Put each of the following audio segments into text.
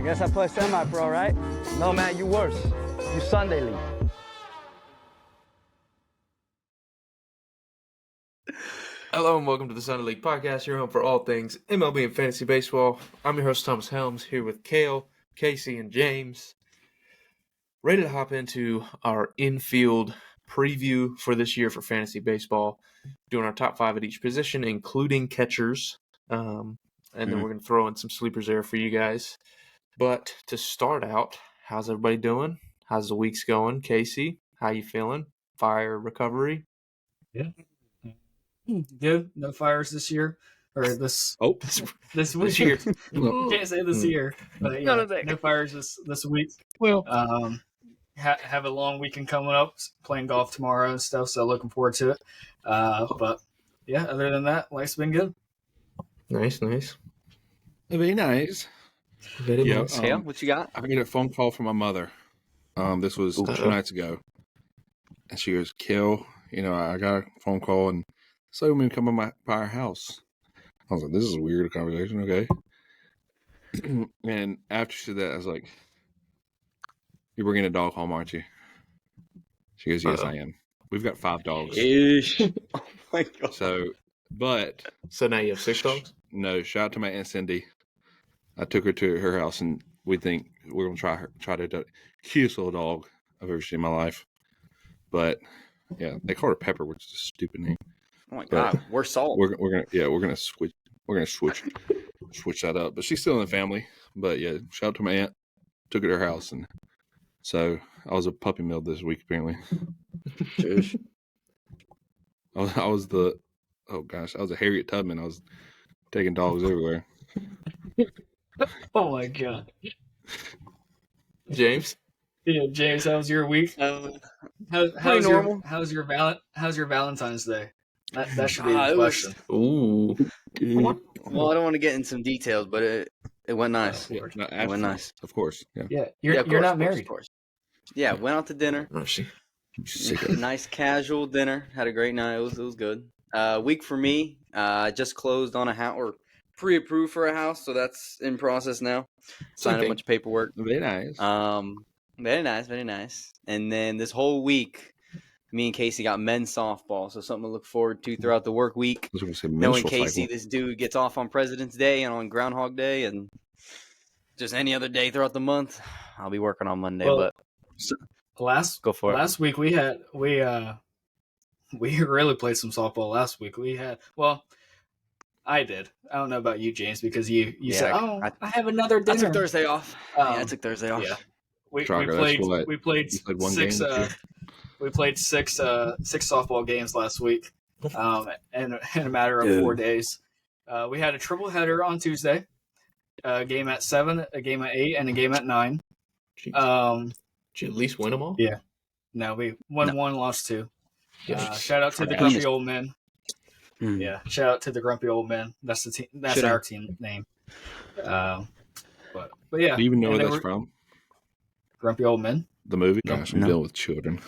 Guess I play semi-pro, right? No, man, you worse. You Sunday league. Hello and welcome to the Sunday League Podcast, your home for all things MLB and Fantasy Baseball. I'm your host, Thomas Helms, here with Cale, Casey, and James. Ready to hop into our infield preview for this year for Fantasy Baseball, doing our top 5 at each position, including catchers. And then we're going to throw in some sleepers there for you guys. But to start out, how's everybody doing? How's the week's going? Casey, how you feeling? Fire recovery? Yeah. Good. No fires this year. Or this week. This year. Can't say this year. But yeah, no fires this week. Well, have a long weekend coming up, playing golf tomorrow and stuff, so looking forward to it. But yeah, other than that, life's been good. Nice. very nice. Very Yeah, nice. Cale, what you got? I got a phone call from my mother. This was 2 nights ago. And she goes, Cale, I got a phone call and so I'm going to come by our house. I was like, this is a weird conversation, okay. And after she said that, I was like, you're bringing a dog home, aren't you? She goes, yes, I am. We've got 5 dogs. Oh my God. So now you have 6 dogs? No, shout out to my Aunt Cindy. I took her to her house, and we think we're going to try to cutest little dog I've ever seen in my life. But yeah, they call her Pepper, which is a stupid name. Oh my God, we're salt. We're gonna switch that up. But she's still in the family. But yeah, shout out to my aunt. Took her to her house, and so I was a puppy mill this week apparently. I was a Harriet Tubman. I was taking dogs everywhere. Oh my God. James? Yeah, James, how was your week? How's normal. How's your Valentine's Day? That should be the question. Ooh. Well, I don't want to get in some details, but it went nice. Yeah, It went nice. Of course. Yeah. Yeah, Of you're course, not married. Of course. Yeah, went out to dinner. Oh, she. Nice casual dinner. Had a great night. It was good. Week for me. I just closed on a house, or pre-approved for a house, so that's in process now. Signed a bunch of paperwork. Very nice. Very nice. And then this whole week, me and Casey got men's softball, so something to look forward to throughout the work week. I was going to say Knowing menstrual Casey, cycle. this dude gets off on President's Day and on Groundhog Day, and just any other day throughout the month. I'll be working on Monday, Well, but go for it. Last week we really played some softball last week. I did. I don't know about you, James, because you said, I have another dinner. I took Thursday off. I took Thursday off. Yeah. We Tracker, played you played one six game, we played six softball games last week. In a matter of 4 days. We had a triple header on Tuesday. A game at 7, a game at 8, and a game at 9. Did you at least win them all? Yeah. No, we won 1, lost 2. Shout out to the Jesus. Grumpy Old Men. Mm. Yeah, shout out to the Grumpy Old Men. That's the team. That's our team name. But yeah. Do you even know where that's from? Grumpy Old Men. The movie? Gosh, I'm dealing with children.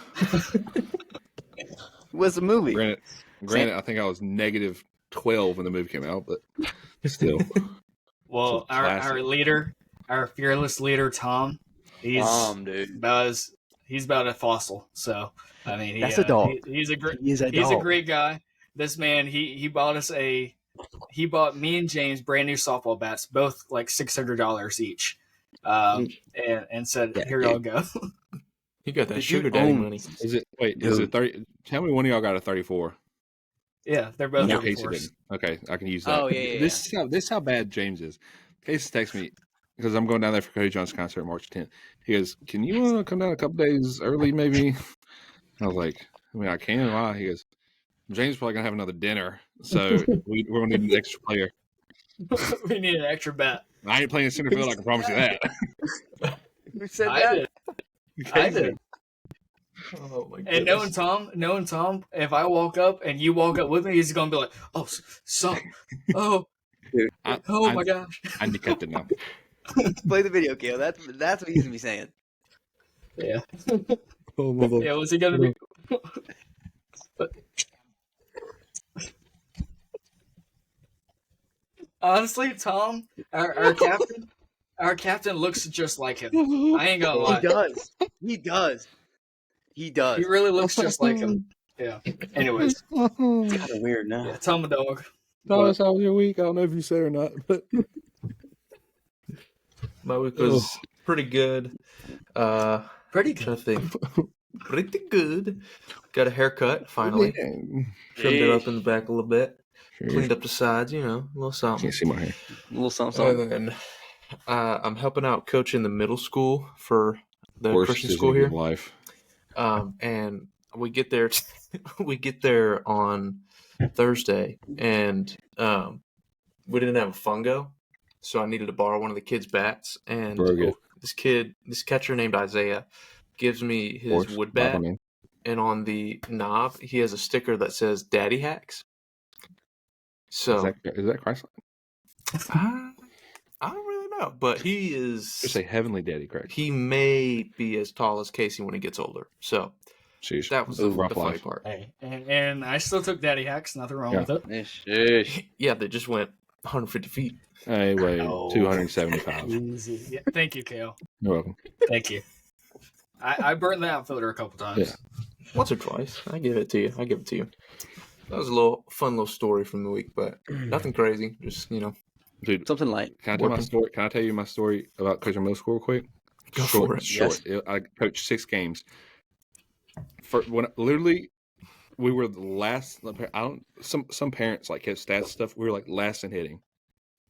What's the movie? Granted, I think I was negative 12 when the movie came out, but still. Well, our leader, our fearless leader, Tom, he's about a fossil. So I mean, That's a dog. He's a great guy. This man, he bought me and James brand new softball bats, both like $600 each, and said, "Here y'all go." You got that sugar daddy money. Is it 30? Tell me one of y'all got a 34. Yeah, they're both No, 34s. Casey didn't. Okay, I can use that. Oh, yeah. This is how bad James is. Casey texts me because I'm going down there for Cody John's concert March 10th. He goes, "Can you come down a couple days early, maybe?" I was like, I can. Why? He goes, James probably gonna have another dinner, so we're gonna need an extra player. We need an extra bat. I ain't playing center field. I can promise you that. Who said I that? did. Oh my And knowing Tom, if I walk up and you walk up with me, he's gonna be like, "Oh, son, oh, Dude, my gosh!" I need to cut it now. Play the video, Cale. That's what he's gonna be saying. Yeah. Oh, my God. Yeah. What's he gonna be? But honestly, Tom, our captain, Our captain looks just like him. I ain't gonna lie. He does. He does. He does. He really looks just like him. Yeah. Anyways, It's kind of weird now. yeah, Tom the dog. Thomas, how was your week? I don't know if you said or not, but My week was pretty good. Pretty Trying good. to think. Pretty good. Got a haircut finally. Trimmed it up in the back a little bit. Cleaned up the sides, a little something. Can't see my hair. A little something. And then I'm helping out coaching the middle school for the Worst Christian decision school of here. your life. And we get there on Thursday, and we didn't have a fungo, so I needed to borrow one of the kids' bats. And Broke it. this catcher named Isaiah, gives me his Horse, wood bat, Bobberman. and on the knob he has a sticker that says "Daddy Hacks." So Is that Christ? I don't really know, but he Just is. say heavenly daddy, correct? He may be as tall as Casey when he gets older. So Sheesh. that was the rough funny life. part. Hey, and I still took daddy hacks. Nothing wrong Yeah. with it. Sheesh. Yeah, they just went 150 feet. I weigh Oh. 275. Easy. Yeah, thank you, Cale. You're welcome. Thank you. I burned the outfielder a couple times. Yeah. Once or twice. I give it to you. That was a fun little story from the week, but nothing crazy. Just, Dude, Something light. can I tell my Working. story? Can I tell you my story about coaching middle school real quick? Go short, for it. Short. I coached 6 games. Literally, we were the last. Some parents like have stats stuff. We were like last in hitting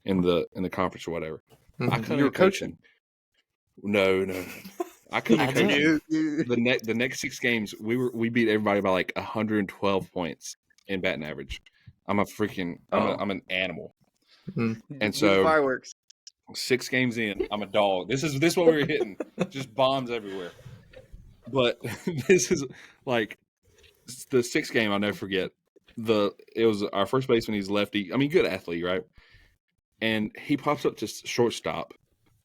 in the conference or whatever. I Mhm. couldn't You were even coach them. No. I couldn't even coach them. The next 6 games, we beat everybody by like 112 points in batting average. I'm an animal. Mhm. And so fireworks. 6 games in, I'm a dog. This is what we were hitting, just bombs everywhere. But this is like the 6th game I'll never forget. It was our first baseman. He's lefty. I mean, good athlete, right? And he pops up to shortstop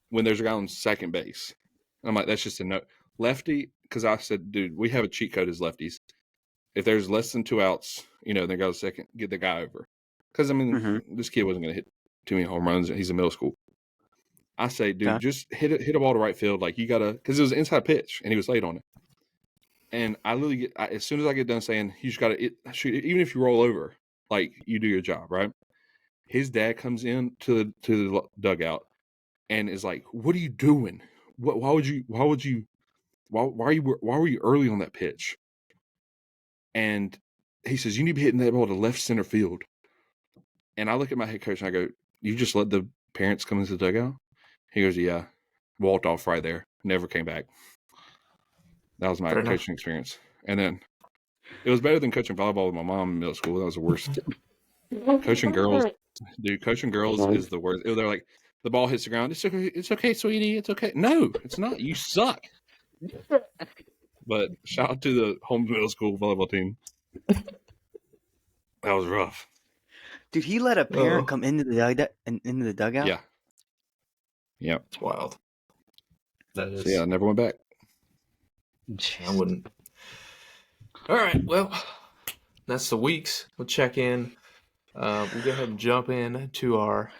when there's a guy on second base. I'm like, that's just a no lefty. Because I said, dude, we have a cheat code as lefties. If there's less than 2 outs, then go second, get the guy over. Because I mean, this kid wasn't going to hit too many home runs. He's a middle school. I say, dude, just hit a ball to right field. Like you gotta, because it was an inside pitch, and he was late on it. And I literally as soon as I get done saying, you just gotta shoot, even if you roll over, like you do your job, right? His dad comes in to the dugout and is like, "What are you doing? Why were you early on that pitch?" And he says, "You need to be hitting that ball to left center field." And I look at my head coach and I go, "You just let the parents come into the dugout?" He goes, "Yeah." Walked off right there. Never came back. That was my Fair enough. coaching experience. And then it was better than coaching volleyball with my mom in middle school. That was the worst. Coaching girls, dude, is the worst. They're like, the ball hits the ground. It's okay, sweetie. It's okay. No, it's not. You suck. But shout out to the home middle school volleyball team. That was rough. Dude, he let a parent come into the dugout. Yeah. Yeah. It's wild. That is. So yeah, I never went back. I wouldn't. All right. Well, that's the weeks. We'll check in. We'll go ahead and jump in to our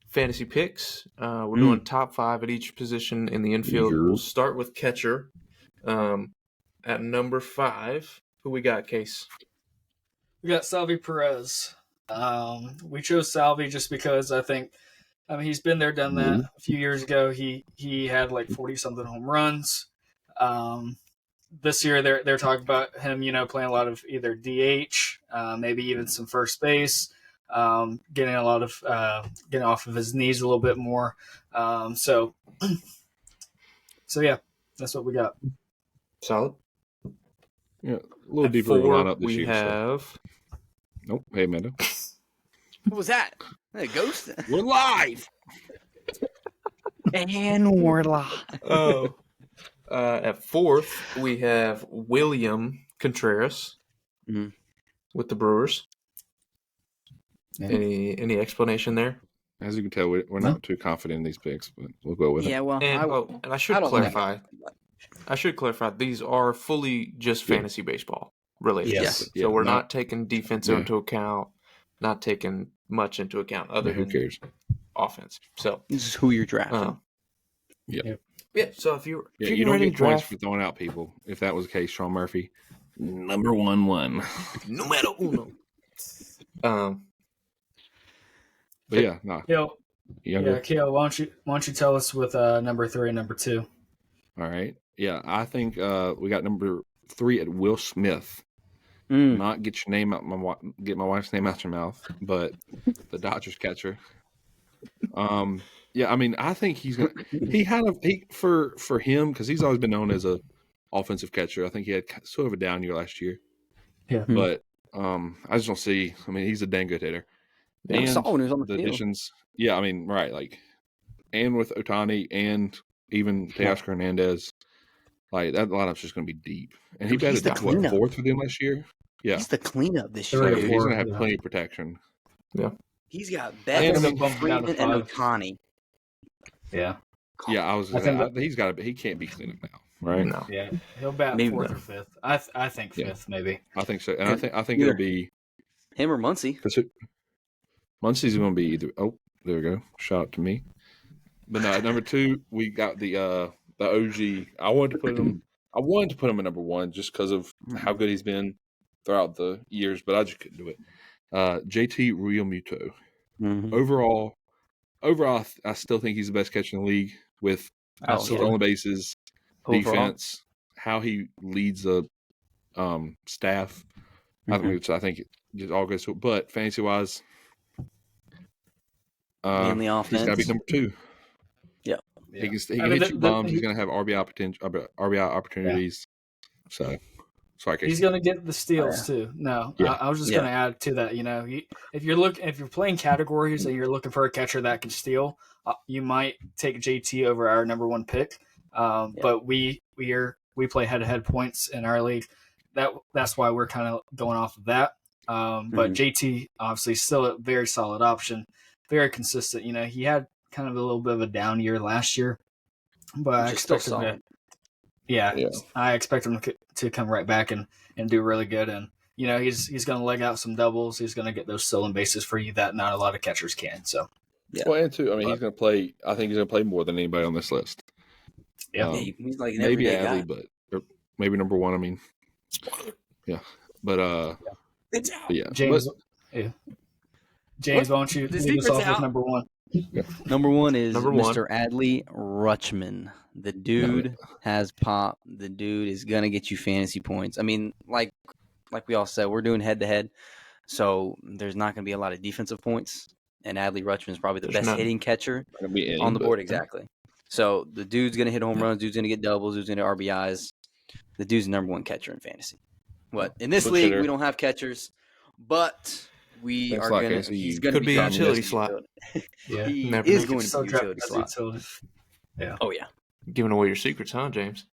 fantasy picks. We're doing top 5 at each position in the infield. We'll start with catcher. At number 5, who we got, Case? We got Salvi Perez. We chose Salvi just because he's been there, done that. A few years ago, he had like 40-something home runs. This year, they're talking about him, playing a lot of either DH, maybe even some first base, getting off of his knees a little bit more. So yeah, that's what we got. Solid. Yeah, a little At deeper 4, lineup this we year. have. Nope. Hey, Amanda. What was that? A ghost? We're live. And we're live. Oh. At 4th, we have William Contreras with the Brewers. Yeah. Any explanation there? As you can tell, we're not too confident in these picks, but we'll go with it. Yeah, well, And I should clarify. These are fully just fantasy baseball related. Yes. So we're not taking defense into account, not taking much into account other Who than cares? offense. So this is who you're drafting. Yeah. So if you're you don't ready get to points draft, for throwing out people. If that was the case, Sean Murphy, number one. numero uno. But yeah, no, Kale, younger. Kale, why don't you tell us with number 3 and number 2? All right. Yeah, I think we got number 3 at Will Smith. Mm. Not get your name out get my wife's name out your mouth, but the Dodgers catcher. Yeah, I mean, I think he's gonna. For him because he's always been known as a offensive catcher. I think he had sort of a down year last year. Yeah. But I just don't see. I mean, he's a dang good hitter. Yeah, we saw when he was on the field. additions. Yeah, I mean, right, like, and with Ohtani and even Teoscar Hernandez, like that lineup's just going to be deep. And he He's batted the cleanup. fourth for them last year. Yeah, He's the cleanup this Three year. or so four. he's going to have Yeah. plenty of protection. He's got think Betts, they'll bump him down to Freeman, and 5. Ohtani. Yeah. Yeah, he's got to. He can't be cleanup now, right? no. Yeah. He'll bat Maybe 4th no. or 5th. I think 5th, Yeah. maybe. I think so, and I think Either it'll be him or Muncie. because Muncie's going to be either. Oh, there we go. Shout out to me. But no, at number 2, we got the OG. I wanted to put him at number 1 just because of how good he's been throughout the years, but I just couldn't do it. JT Realmuto. Mm-hmm. Overall, I still think he's the best catcher in the league with stolen bases, Overall. defense, how he leads the staff. I think it just all goes to it. But fantasy wise, Mainly he's offense. got to be number 2. Yeah. He can I mean, hit you bombs. He's going to have RBI opportunities. So, sorry, Casey. He's going to get the steals too. No, Yeah. I was just going to add to that. You know, if you're playing categories and you're looking for a catcher that can steal, you might take JT over our number 1 pick. But we play head-to-head points in our league. That's why we're kind of going off of that. But JT obviously still a very solid option, very consistent. You know, he had kind of a little bit of a down year last year, but I expect him to. Yeah, I expect him to come right back and do really good. And you know, he's going to leg out some doubles. He's going to get those stolen bases for you that not a lot of catchers can. So, Well, and too, I mean, he's going to play. I think he's going to play more than anybody on this list. yeah, he's like an Maybe everyday Adley, guy. or maybe number 1. I mean, yeah, but It's out. but yeah, James. James, why don't you The lead us secret's off out. with number 1? Number 1 is Number 1. Mr. Adley Rutschman. The dude has pop. The dude is gonna get you fantasy points. I mean, like we all said, we're doing head-to-head, so there's not gonna be a lot of defensive points. And Adley Rutschman is probably the best hitting catcher on the board. Exactly. So the dude's gonna hit home runs. Dude's gonna get doubles. Dude's gonna get RBIs. The dude's the number 1 catcher in fantasy. What in this league we don't have catchers, but we are like gonna. SU. He's gonna Could be a utility slot. Yeah, He Never is make going it. to be a utility slot. Yeah. Oh yeah. Giving away your secrets, huh, James?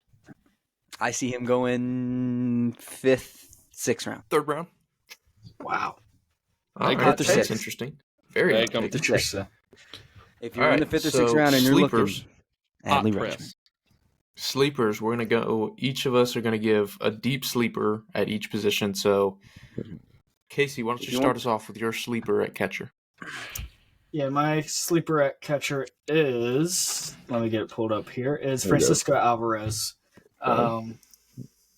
I see him going 5th, 6th round. 3rd round. Wow. All right, hot that's takes. interesting. Very Take 'em. Interesting. If you're All in the right, 5th or so 6th round and you're sleepers. looking, Adley Hot press. Rutschman. Sleepers, we're going to go. Each of us are going to give a deep sleeper at each position. So, Casey, why don't you start us off with your sleeper at catcher? Yeah, my sleeper at catcher is, let me get it pulled up here, is Francisco Alvarez.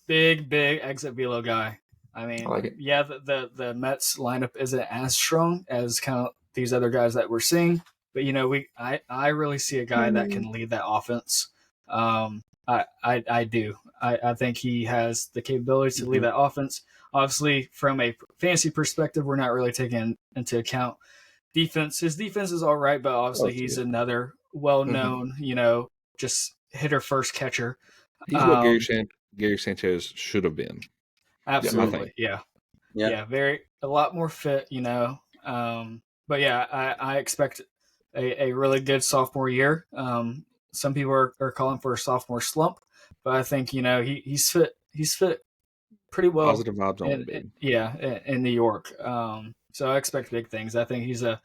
Big exit velo guy. I mean, I like it. yeah, the Mets lineup isn't as strong as kind of these other guys that we're seeing, but you know, I really see a guy that can lead that offense. I do. I think he has the capability to lead that offense. Obviously, from a fantasy perspective, we're not really taking into account defense. His defense is all right, but obviously he's another well-known, you know, just hitter first catcher. He's what Gary Sanchez should have been. Absolutely, yeah. A lot more fit, you know. But yeah, I expect a really good sophomore year. Some people are calling for a sophomore slump, but I think, you know, he's fit pretty well. Positive vibes on him. In New York. So I expect big things. I think he's a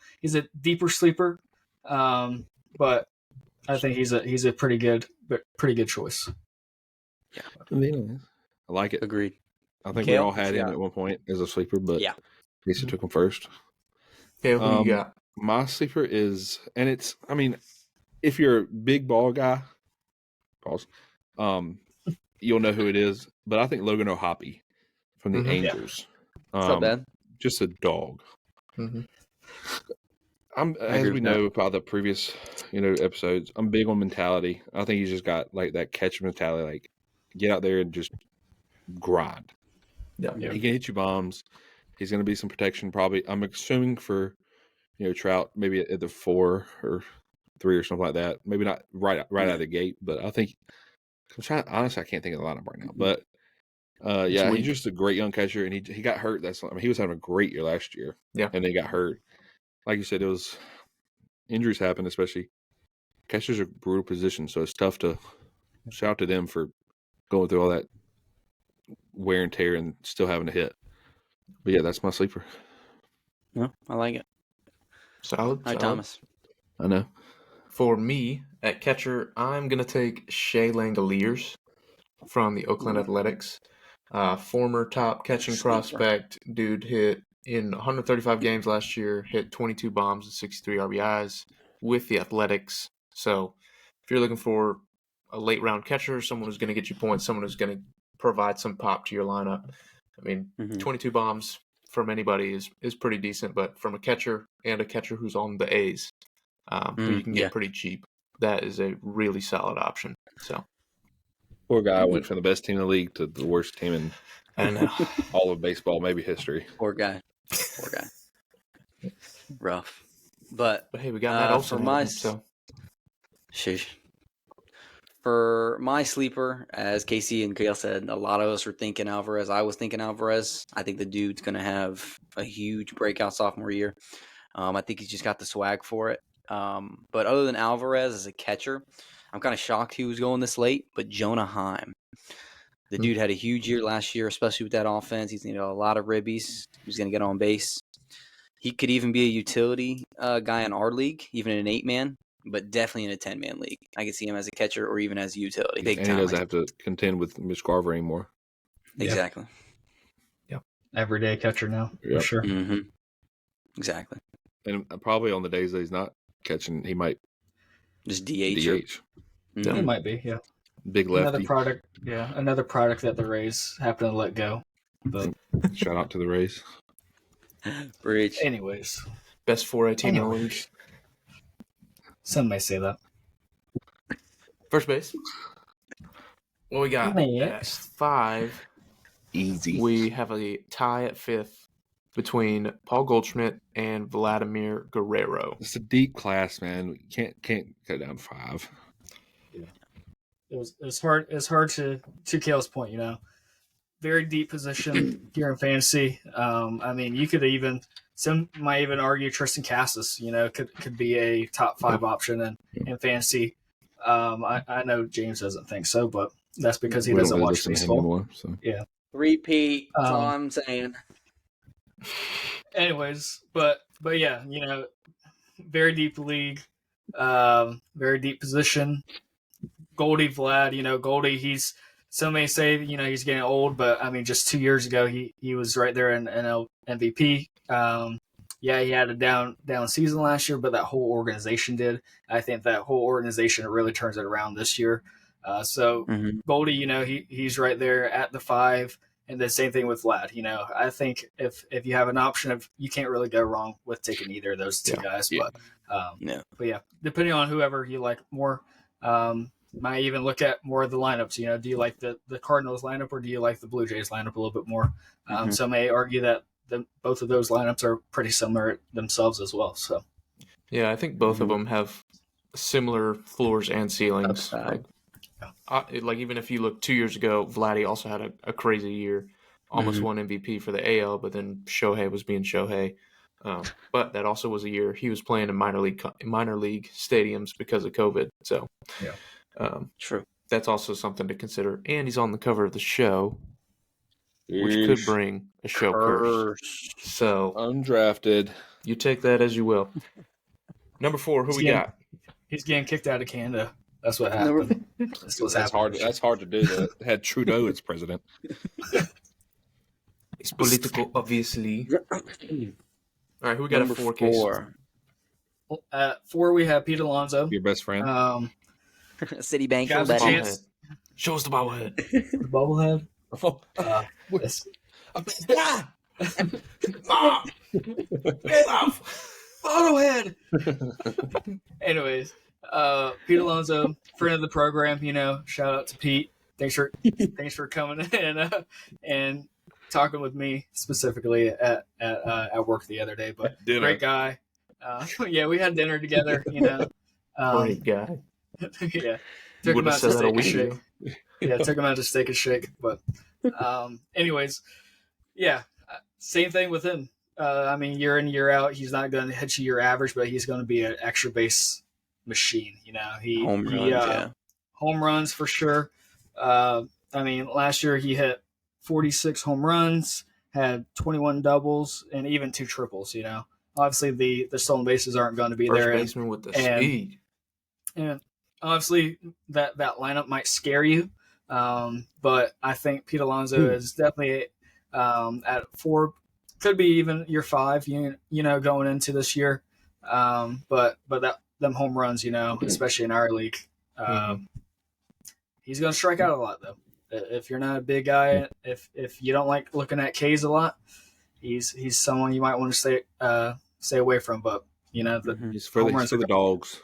deeper sleeper, but I think he's a pretty good choice. I like it. Agreed. I think Cale, we all had him at one point as a sleeper, but Casey took him first. Okay, who you got? My sleeper is, and it's, I mean, if you're a big ball guy, pause. You'll know who it is, but I think Logan O'Hoppe from the Angels. It's not bad. Just a dog. Mm-hmm. As we know about the previous, episodes, I'm big on mentality. I think he's just got like that catcher mentality, like get out there and just grind. Yeah. He can hit you bombs. He's going to be some protection probably. I'm assuming for, Trout, maybe at the 4 or 3 or something like that. Maybe not right out of the gate, but I think honestly, I can't think of the lineup right now. But he's just a great young catcher, and he got hurt. He was having a great year last year. Yeah, and then he got hurt. Like you said, it was injuries happen, especially catchers are a brutal position, so it's tough to shout out to them for going through all that wear and tear and still having to hit. But yeah, that's my sleeper. No, I like it. Solid. Hi, Thomas. I know. For me, at catcher, I'm going to take Shea Langoliers from the Oakland Athletics. Former top catching prospect. Dude hit in 135 games last year, hit 22 bombs and 63 RBIs with the Athletics. So if you're looking for a late round catcher, someone who's going to get you points, someone who's going to provide some pop to your lineup, 22 bombs from anybody is pretty decent, but from a catcher and a catcher who's on the A's, who you can get pretty cheap, that is a really solid option. So poor guy went from the best team in the league to the worst team in all of baseball, maybe history. Poor guy. Rough. But hey, we got that also. Sheesh. For my sleeper, as Casey and Cale said, a lot of us were thinking Alvarez. I was thinking Alvarez. I think the dude's going to have a huge breakout sophomore year. I think he's just got the swag for it. But other than Alvarez as a catcher, I'm kind of shocked he was going this late. But Jonah Heim, the dude had a huge year last year, especially with that offense. He's going to get a lot of ribbies. He's going to get on base. He could even be a utility guy in our league, even in an 8-man. But definitely in a 10-man league. I could see him as a catcher or even as a utility. Big and time. he doesn't have to contend with Mitch Garver anymore. Exactly. Yep. Everyday catcher now, for sure. Mm-hmm. Exactly. And probably on the days that he's not catching, he might just DH. Mm-hmm. He might be, yeah. Big lefty. Another product that the Rays happen to let go. But shout out to the Rays. Breach. Anyways. Best 4A team in the league. Some may say that. First base. Well, we got at 5. Easy. We have a tie at 5th between Paul Goldschmidt and Vladimir Guerrero. It's a deep class, man. You can't go down 5. Yeah. It's hard to Cale's point, very deep position here in fantasy. You could even. Some might even argue Tristan Cassis, could be a top 5 option in fantasy. I know James doesn't think so, but that's because he doesn't watch baseball anymore. So. Yeah, repeat. That's all I'm saying. Anyways, but yeah, very deep league, very deep position. Goldie Vlad, Goldie, some may say, he's getting old, but just 2 years ago, he was right there in MVP. He had a down season last year, but that whole organization did. I think that whole organization really turns it around this year. Goldie, he's right there at the 5, and the same thing with Vlad. I think if you have an option, you can't really go wrong with taking either of those two guys. Yeah. But yeah, depending on whoever you like more. Might even look at more of the lineups. Do you like the Cardinals lineup or do you like the Blue Jays lineup a little bit more? Some may argue that both of those lineups are pretty similar themselves as well. So, yeah, I think both of them have similar floors and ceilings. Like even if you look 2 years ago, Vladdy also had a crazy year, almost won MVP for the AL, but then Shohei was being Shohei. But that also was a year he was playing in minor league stadiums because of COVID. So, true. That's also something to consider. And he's on the cover of the show, which could bring a show curse. So undrafted. You take that as you will. Number 4, who we got? He's getting kicked out of Canada. That's what happened. That's hard to do. That had Trudeau as president. It's political, obviously. All right, who we got at 4? Number 4. At 4, we have Pete Alonso. Your best friend. Citibank. Guys, a chance. Show us the bobblehead. The bobblehead. Mom! Get off! Bobblehead! Anyways, Pete Alonso, friend of the program, shout out to Pete. Thanks for coming in and talking with me specifically at work the other day. But great guy. Yeah, we had dinner together. Great guy. Yeah, took him out to Steak and Shake. Yeah, took him out to Steak and Shake. But anyways, yeah, same thing with him. Year in, year out, he's not going to hit you your average, but he's going to be an extra base machine. Home runs for sure. Last year he hit 46 home runs, had 21 doubles, and even 2 triples. Obviously the stolen bases aren't going to be First there. Baseman with the speed. And obviously that lineup might scare you, but I think Pete Alonso is definitely at 4. Could be even year 5, going into this year. But them home runs, especially in our league, he's going to strike out a lot though. If you're not a big guy, if you don't like looking at K's a lot, he's someone you might want to stay away from. But he's for the dogs.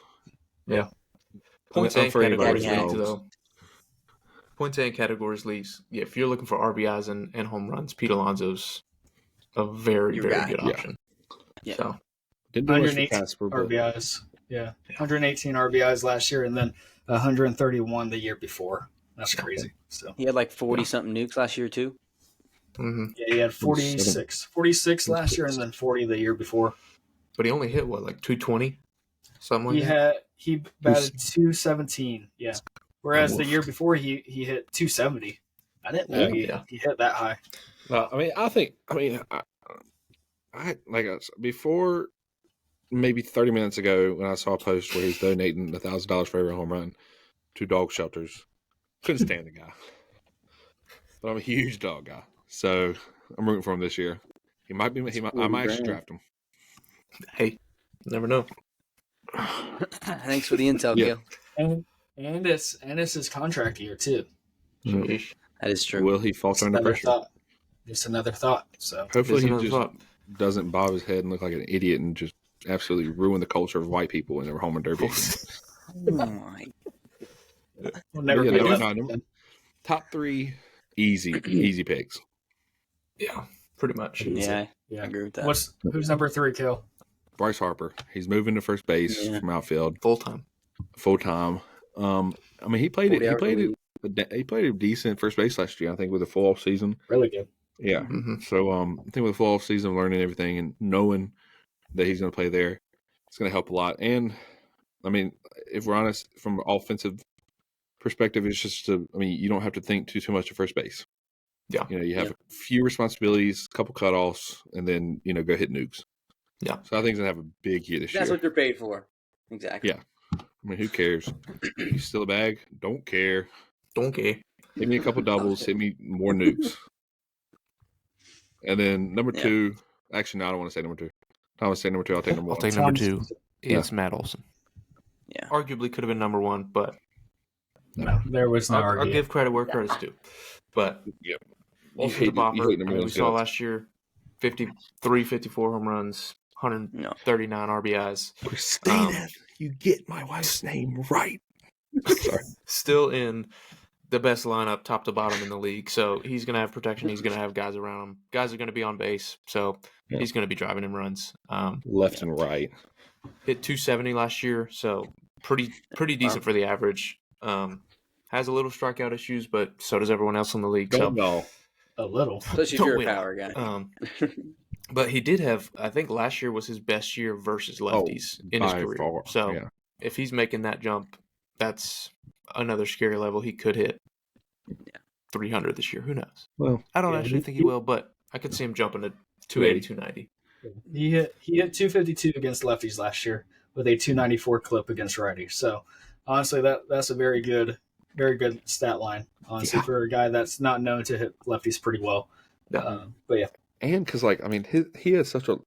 Yeah. Points and categories leads though. Points and categories leads. Yeah, if you're looking for RBIs and home runs, Pete Alonso's a very good option. Yeah. So 118 RBIs. Yeah, 118 RBIs last year, and then 131 the year before. That's crazy. So he had like 40 something nukes last year too. Mm-hmm. Yeah, he had 46 last year, and then 40 the year before. But he only hit like 220, something like that. He batted 217. Yeah, whereas the year before he hit 270. I didn't know he hit that high. No, before maybe 30 minutes ago when I saw a post where he's donating $1,000 for every home run to dog shelters, couldn't stand the guy. But I'm a huge dog guy, so I'm rooting for him this year. I might actually draft him. Hey, never know. Thanks for the intel, Gil. And it's his contract year too. Sheesh. That is true. Will he falter under pressure? Just another thought. So hopefully he doesn't bob his head and look like an idiot and just absolutely ruin the culture of white people in their home run derby. Oh my! We'll never be able top 3 easy picks. Yeah, pretty much. Yeah, I agree with that. Who's number 3, Cale? Bryce Harper. He's moving to first base from outfield full time. He played a decent first base last year. I think with a full off season. Really good. Yeah. Mm-hmm. So I think with a full off season, learning everything and knowing that he's going to play there, it's going to help a lot. And if we're honest, from an offensive perspective, it's just you don't have to think too much of first base. Yeah. You have a few responsibilities, a couple cutoffs, and then go hit nukes. Yeah. So I think he's going to have a big year this year. That's what they're paid for. Exactly. Yeah. Who cares? He's still a bag. Don't care. Hit me a couple doubles. Hit me more nukes. And then number 2. Actually, no, I don't want to say number 2. I want to say number 2. I'll take number 1. I'll take number 2. It's Matt Olson. Yeah. Arguably could have been number 1, but no, there was no I'll give credit where credit's due. But also the bopper. We saw last year 53, 54 home runs, 139 RBIs. Christina, you get my wife's name right. Sorry. Still in the best lineup, top to bottom in the league. So he's going to have protection. He's going to have guys around him. Guys are going to be on base. So he's going to be driving in runs. Left and right. Hit 270 last year. So pretty decent for the average. Has a little strikeout issues, but so does everyone else in the league. A little. Especially if you're a power guy. But he did have, I think last year was his best year versus lefties in his career. Far. So if he's making that jump, that's another scary level. He could hit 300 this year. Who knows? Well, I don't actually think he will, but I could see him jumping to 280, 290. He hit 252 against lefties last year with a 294 clip against righties. So honestly, that's a very good stat line. Honestly, for a guy that's not known to hit lefties pretty well. But yeah. And because, he has such a,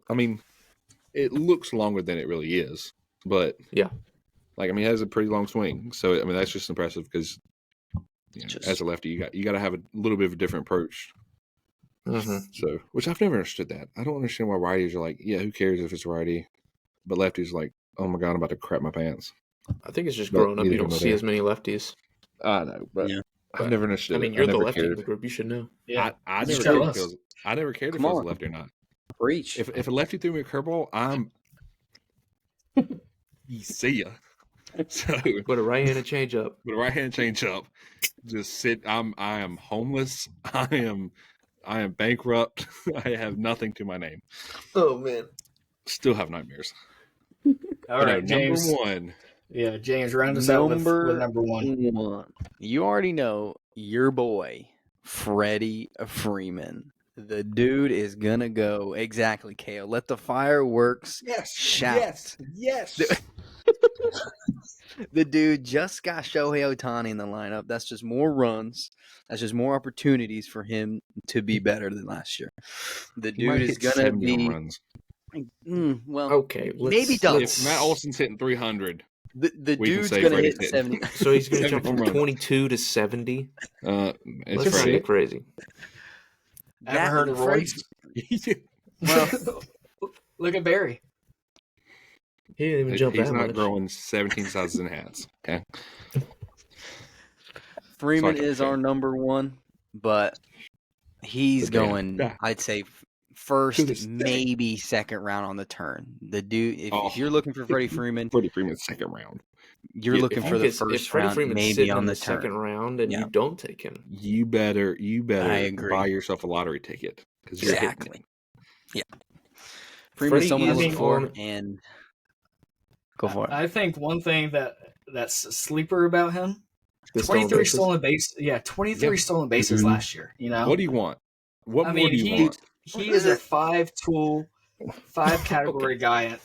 it looks longer than it really is. But, Like, I mean, he has a pretty long swing. So, I mean, that's just impressive because as a lefty, you got to have a little bit of a different approach. Mm-hmm. So, which I've never understood that. I don't understand why righties are like, yeah, who cares if it's righty? But lefties are like, oh my God, I'm about to crap my pants. I think it's just But growing up. You neither don't nor see there. as many lefties. I know, but Yeah. I've never understood I mean, it. you're I the never lefty in cared. the group. You should know. Yeah. I Just never tell cared us. if it was, I never cared if Come it was on. a lefty or not. Preach. If a lefty threw me a curveball, I'm see ya. So, But a right-handed changeup. with a right hand change up, just sit. I am homeless. I am bankrupt. I have nothing to my name. Oh man. Still have nightmares. All But right, no, James. number one. Yeah, James, round us out with number one. You already know your boy, Freddie Freeman. The dude is gonna go exactly, Cale. Let the fireworks shout. yes. The dude just got Shohei Ohtani in the lineup. That's just more runs. That's just more opportunities for him to be better than last year. The He might dude is hit gonna 70 home be runs. well. Okay. Maybe double. If Matt Olson's hitting 300, The we can dude's say gonna Freddie's hit hitting. 70. So he's going to 70 jump from home runs. 22 to 70. It's Let's not Freddie. get crazy. Ever heard of Freddie- Royce? Well, Look at Barry. He didn't even jump He's that not much. growing 17 sizes in hats. Okay. Freeman So I can is our say. number one, but he's But damn, going, yeah. I'd say, To first, this day. maybe second round on the turn. The dude, if you're looking for Freddie Freeman, Freddie Freeman's second round. you're Yeah, looking if for the If first Freddie round, Freeman's maybe sitting on in the the second turn. round and Yeah. you don't take him, You better I agree. buy yourself a lottery ticket because you're hitting Exactly. it. Yeah. Freeman's Freddie someone to is look in for, form. and go for it. I think one thing that's a sleeper about him, The stolen 23 bases. stolen base. Yeah, 23 Yeah. stolen bases Mhm. last year. You know, What do you want? What I more mean, do you want? he is a 5-tool, 5-category guy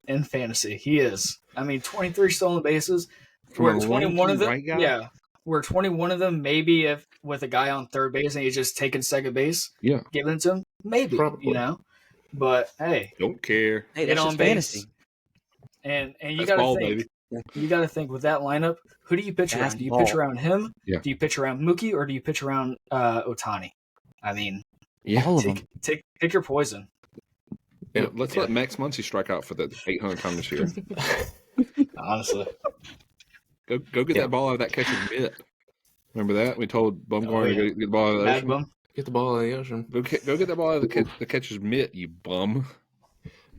in fantasy. He is. I mean, 23 stolen bases. From Where a 21 of them, right guy? yeah, where 21 of them maybe if with a guy on third base and he's just taking second base, Yeah. giving it to him, maybe Probably. you know. But hey, Don't care. Hey, get that's on just base. fantasy. And you That's got to ball, think. baby. You got to think with that lineup. Who do you pitch That's around? Do you ball. pitch around him? Yeah. Do you pitch around Mookie or do you pitch around Ohtani? I mean, Yeah. All of them. pick your poison. Yeah. Let's let Max Muncy strike out for the 800th time this year. Honestly, Go get that ball out of that catcher's mitt. Remember that? We told Bumgarner to go get the ball out of the Bad ocean. bum. Get the ball in the ocean. Go get that ball out of the catcher's mitt, you bum.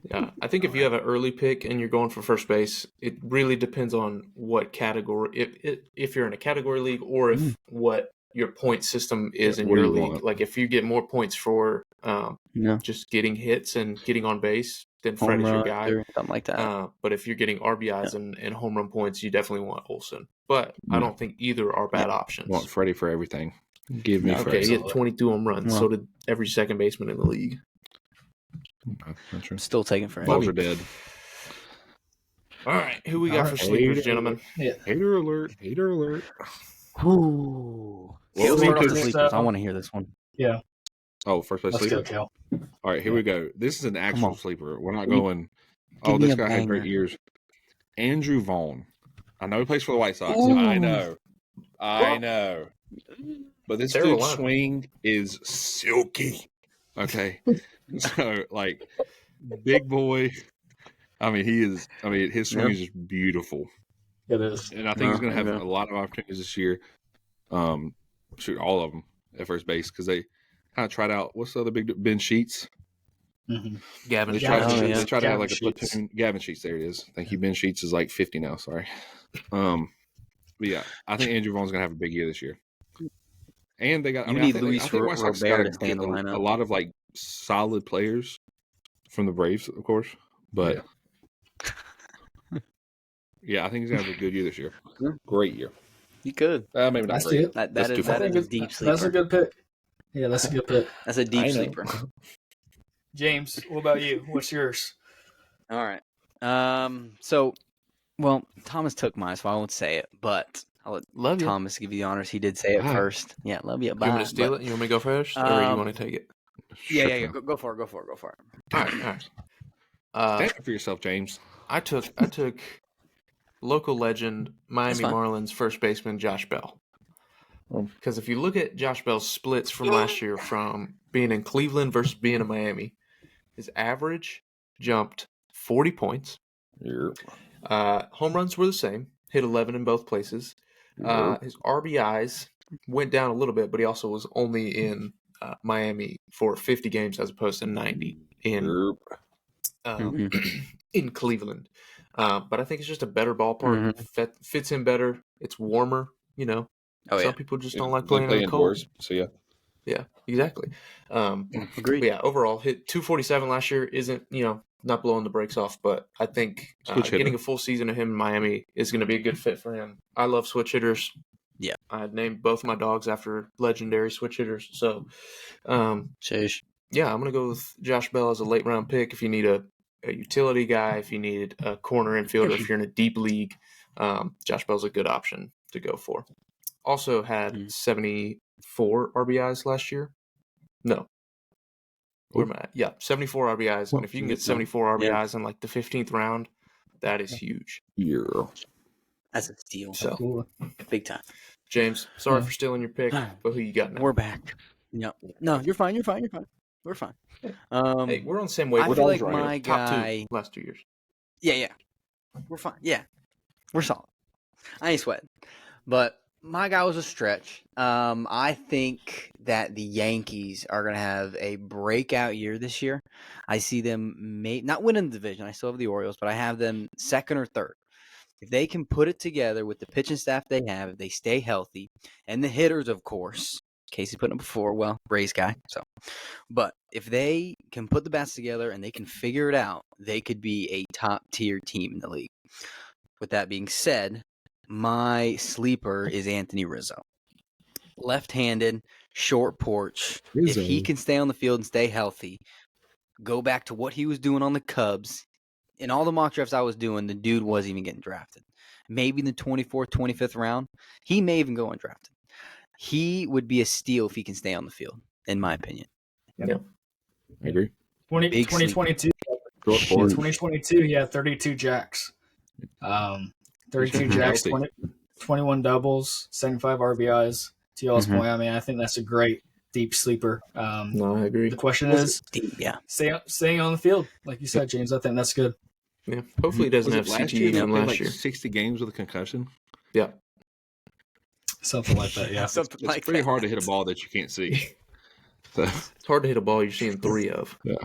Yeah, I think if you have an early pick and you're going for first base, it really depends on what category. If you're in a category league or if what your point system is in what do your you league. want? Like if you get more points for No. just getting hits and getting on base, then Home Freddie's your runs guy. or something like that. But if you're getting RBIs and home run points, you definitely want Olsen. But I don't think either are bad options. I want Freddie for everything. Give me Okay, Freddie. he had 22 home runs. Well. So did every second baseman in the league. Okay, that's true. Still taking Freddie. Balls are dead. All right, who we got All for right. sleepers, gentlemen? Hater alert. Hater alert. Ooh. Well, Cale's start one off for the this, sleepers. I want to hear this one. Yeah, Oh, first place let's sleeper. go, Cal. All right, here we go. This is an actual on. sleeper. We're not Give me- going, give me this a guy had great banger. years. Andrew Vaughn. I know he plays for the White Sox. Ooh. I know. But this Terrible dude's line. swing is silky. Okay. So, like, big boy. I mean, his swing Yep. is just beautiful. It is. And I think he's No, going to have okay. a lot of opportunities this year. Shoot, all of them at first base because they kind of tried out. What's the other big Ben Sheets? Mm-hmm. Gavin They Sheets. tried, Oh, yeah. they tried to have like a Gavin Sheets. platoon. Gavin Sheets, there it is. Thank you. Ben Sheets is like 50 now. Sorry. But yeah, I think Andrew Vaughn's going to have a big year this year. And they got. You I need think Luis White Sox Robert got to stay in the a lineup. lot of like solid players from the Braves, of course. But yeah, I think he's going to have a good year this year. Yeah. Great year. You could. Maybe not That's great. it. That That's is too that far. is a deep sleeper. That's a good pick. Yeah, that's a good pick. That's a I deep know. sleeper. James, what about you? What's yours? All right. So, well, Thomas took mine, so I won't say it, but I'll let Love you. Thomas give you the honors. He did say it Bye. first. Yeah, love you. You Bye. want me to steal But- it? You want me to go first, or you Um, want to take it? Yeah, Shut yeah. up. Go for it. All right. Stand up for yourself, James. I took local legend, Miami fine. Marlins first baseman Josh Bell. Oh. Because if you look at Josh Bell's splits from last year from being in Cleveland versus being in Miami, his average jumped 40 points. Yep. Home runs were the same, hit 11 in both places. His RBIs went down a little bit, but he also was only in Miami for 50 games as opposed to 90 in in Cleveland. But I think it's just a better ballpark. Fits him better. It's warmer, you know. Some people just don't like playing in the cold. So yeah, exactly. Agreed. But yeah, overall hit 247 last year isn't, not blowing the brakes off, but I think getting a full season of him in Miami is going to be a good fit for him. I love switch hitters. I named both my dogs after legendary switch hitters. So, I'm going to go with Josh Bell as a late round pick. If you need a utility guy, if you need a corner infielder, if you're in a deep league, Josh Bell's a good option to go for. Also had 74 RBIs last year. No. Where am I at? Yeah, 74 RBIs. And if you can get 74 RBIs in like the 15th round, that is huge. Yeah. That's a steal. So, big time. James, sorry for stealing your pick, but who you got now? We're back. Yep. No, you're fine. We're fine. Hey, we're on the same way. I feel like my top guy... 2 last 2 years. Yeah. We're fine. Yeah. We're solid. I ain't sweating. But my guy was a stretch. I think that the Yankees are going to have a breakout year this year. I see them not winning the division. I still have the Orioles, but I have them second or third. If they can put it together with the pitching staff they have, if they stay healthy, and the hitters, of course, Casey put them before, well, Rays guy. So, but if they can put the bats together and they can figure it out, they could be a top-tier team in the league. With that being said, my sleeper is Anthony Rizzo. Left-handed, short porch. Rizzo. If he can stay on the field and stay healthy, go back to what he was doing on the Cubs. In all the mock drafts I was doing, the dude wasn't even getting drafted. Maybe in the 24th, 25th round. He may even go undrafted. He would be a steal if he can stay on the field, in my opinion. Yeah. I agree. 2022, he had 32 jacks. 32 jacks, 21 doubles, 75 RBIs. To y'all's point, I mean, I think that's a great deep sleeper. No, I agree. The question is, staying on the field, like you said, James. I think that's good. Yeah, hopefully he doesn't have CTE from last year. 60 games with a concussion. Yeah, something like that. Yeah, it's pretty hard to hit a ball that you can't see. So. It's hard to hit a ball you're seeing 3 of. Yeah.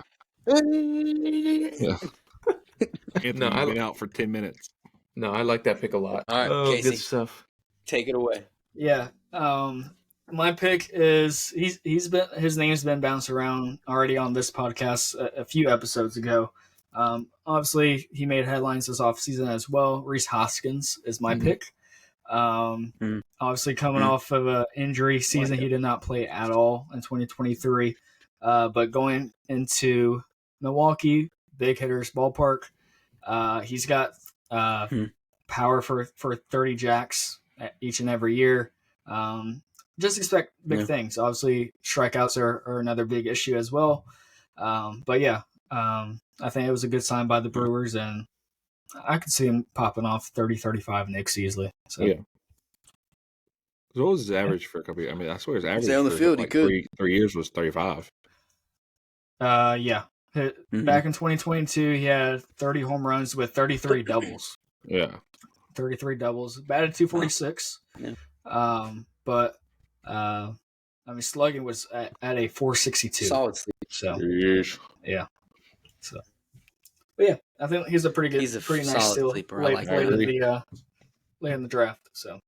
Anthony been out for 10 minutes. No, I like that pick a lot. All right, Casey, good stuff. Take it away. Yeah. My pick is his name's been bounced around already on this podcast a few episodes ago. Obviously, he made headlines this offseason as well. Rhys Hoskins is my pick. Obviously, coming off of an injury season, he did not play at all in 2023. But going into Milwaukee, big hitters ballpark, he's got power for 30 jacks each and every year. Just expect big things. Obviously, strikeouts are another big issue as well. But yeah, I think it was a good sign by the Brewers, and I could see him popping off 30, 35 Knicks easily. So. Yeah. What was his average for a couple years? I mean, I swear his average on the field, like he could. 3 years was 35. Yeah. Back in 2022, he had 30 home runs with 33 doubles. Yeah. 33 doubles. Batted 246. Yeah. But I mean, slugging was at a 462. Solid sleep. So Yeesh. yeah. So, but yeah, I think he's a pretty nice steal sleeper. late in the draft. So,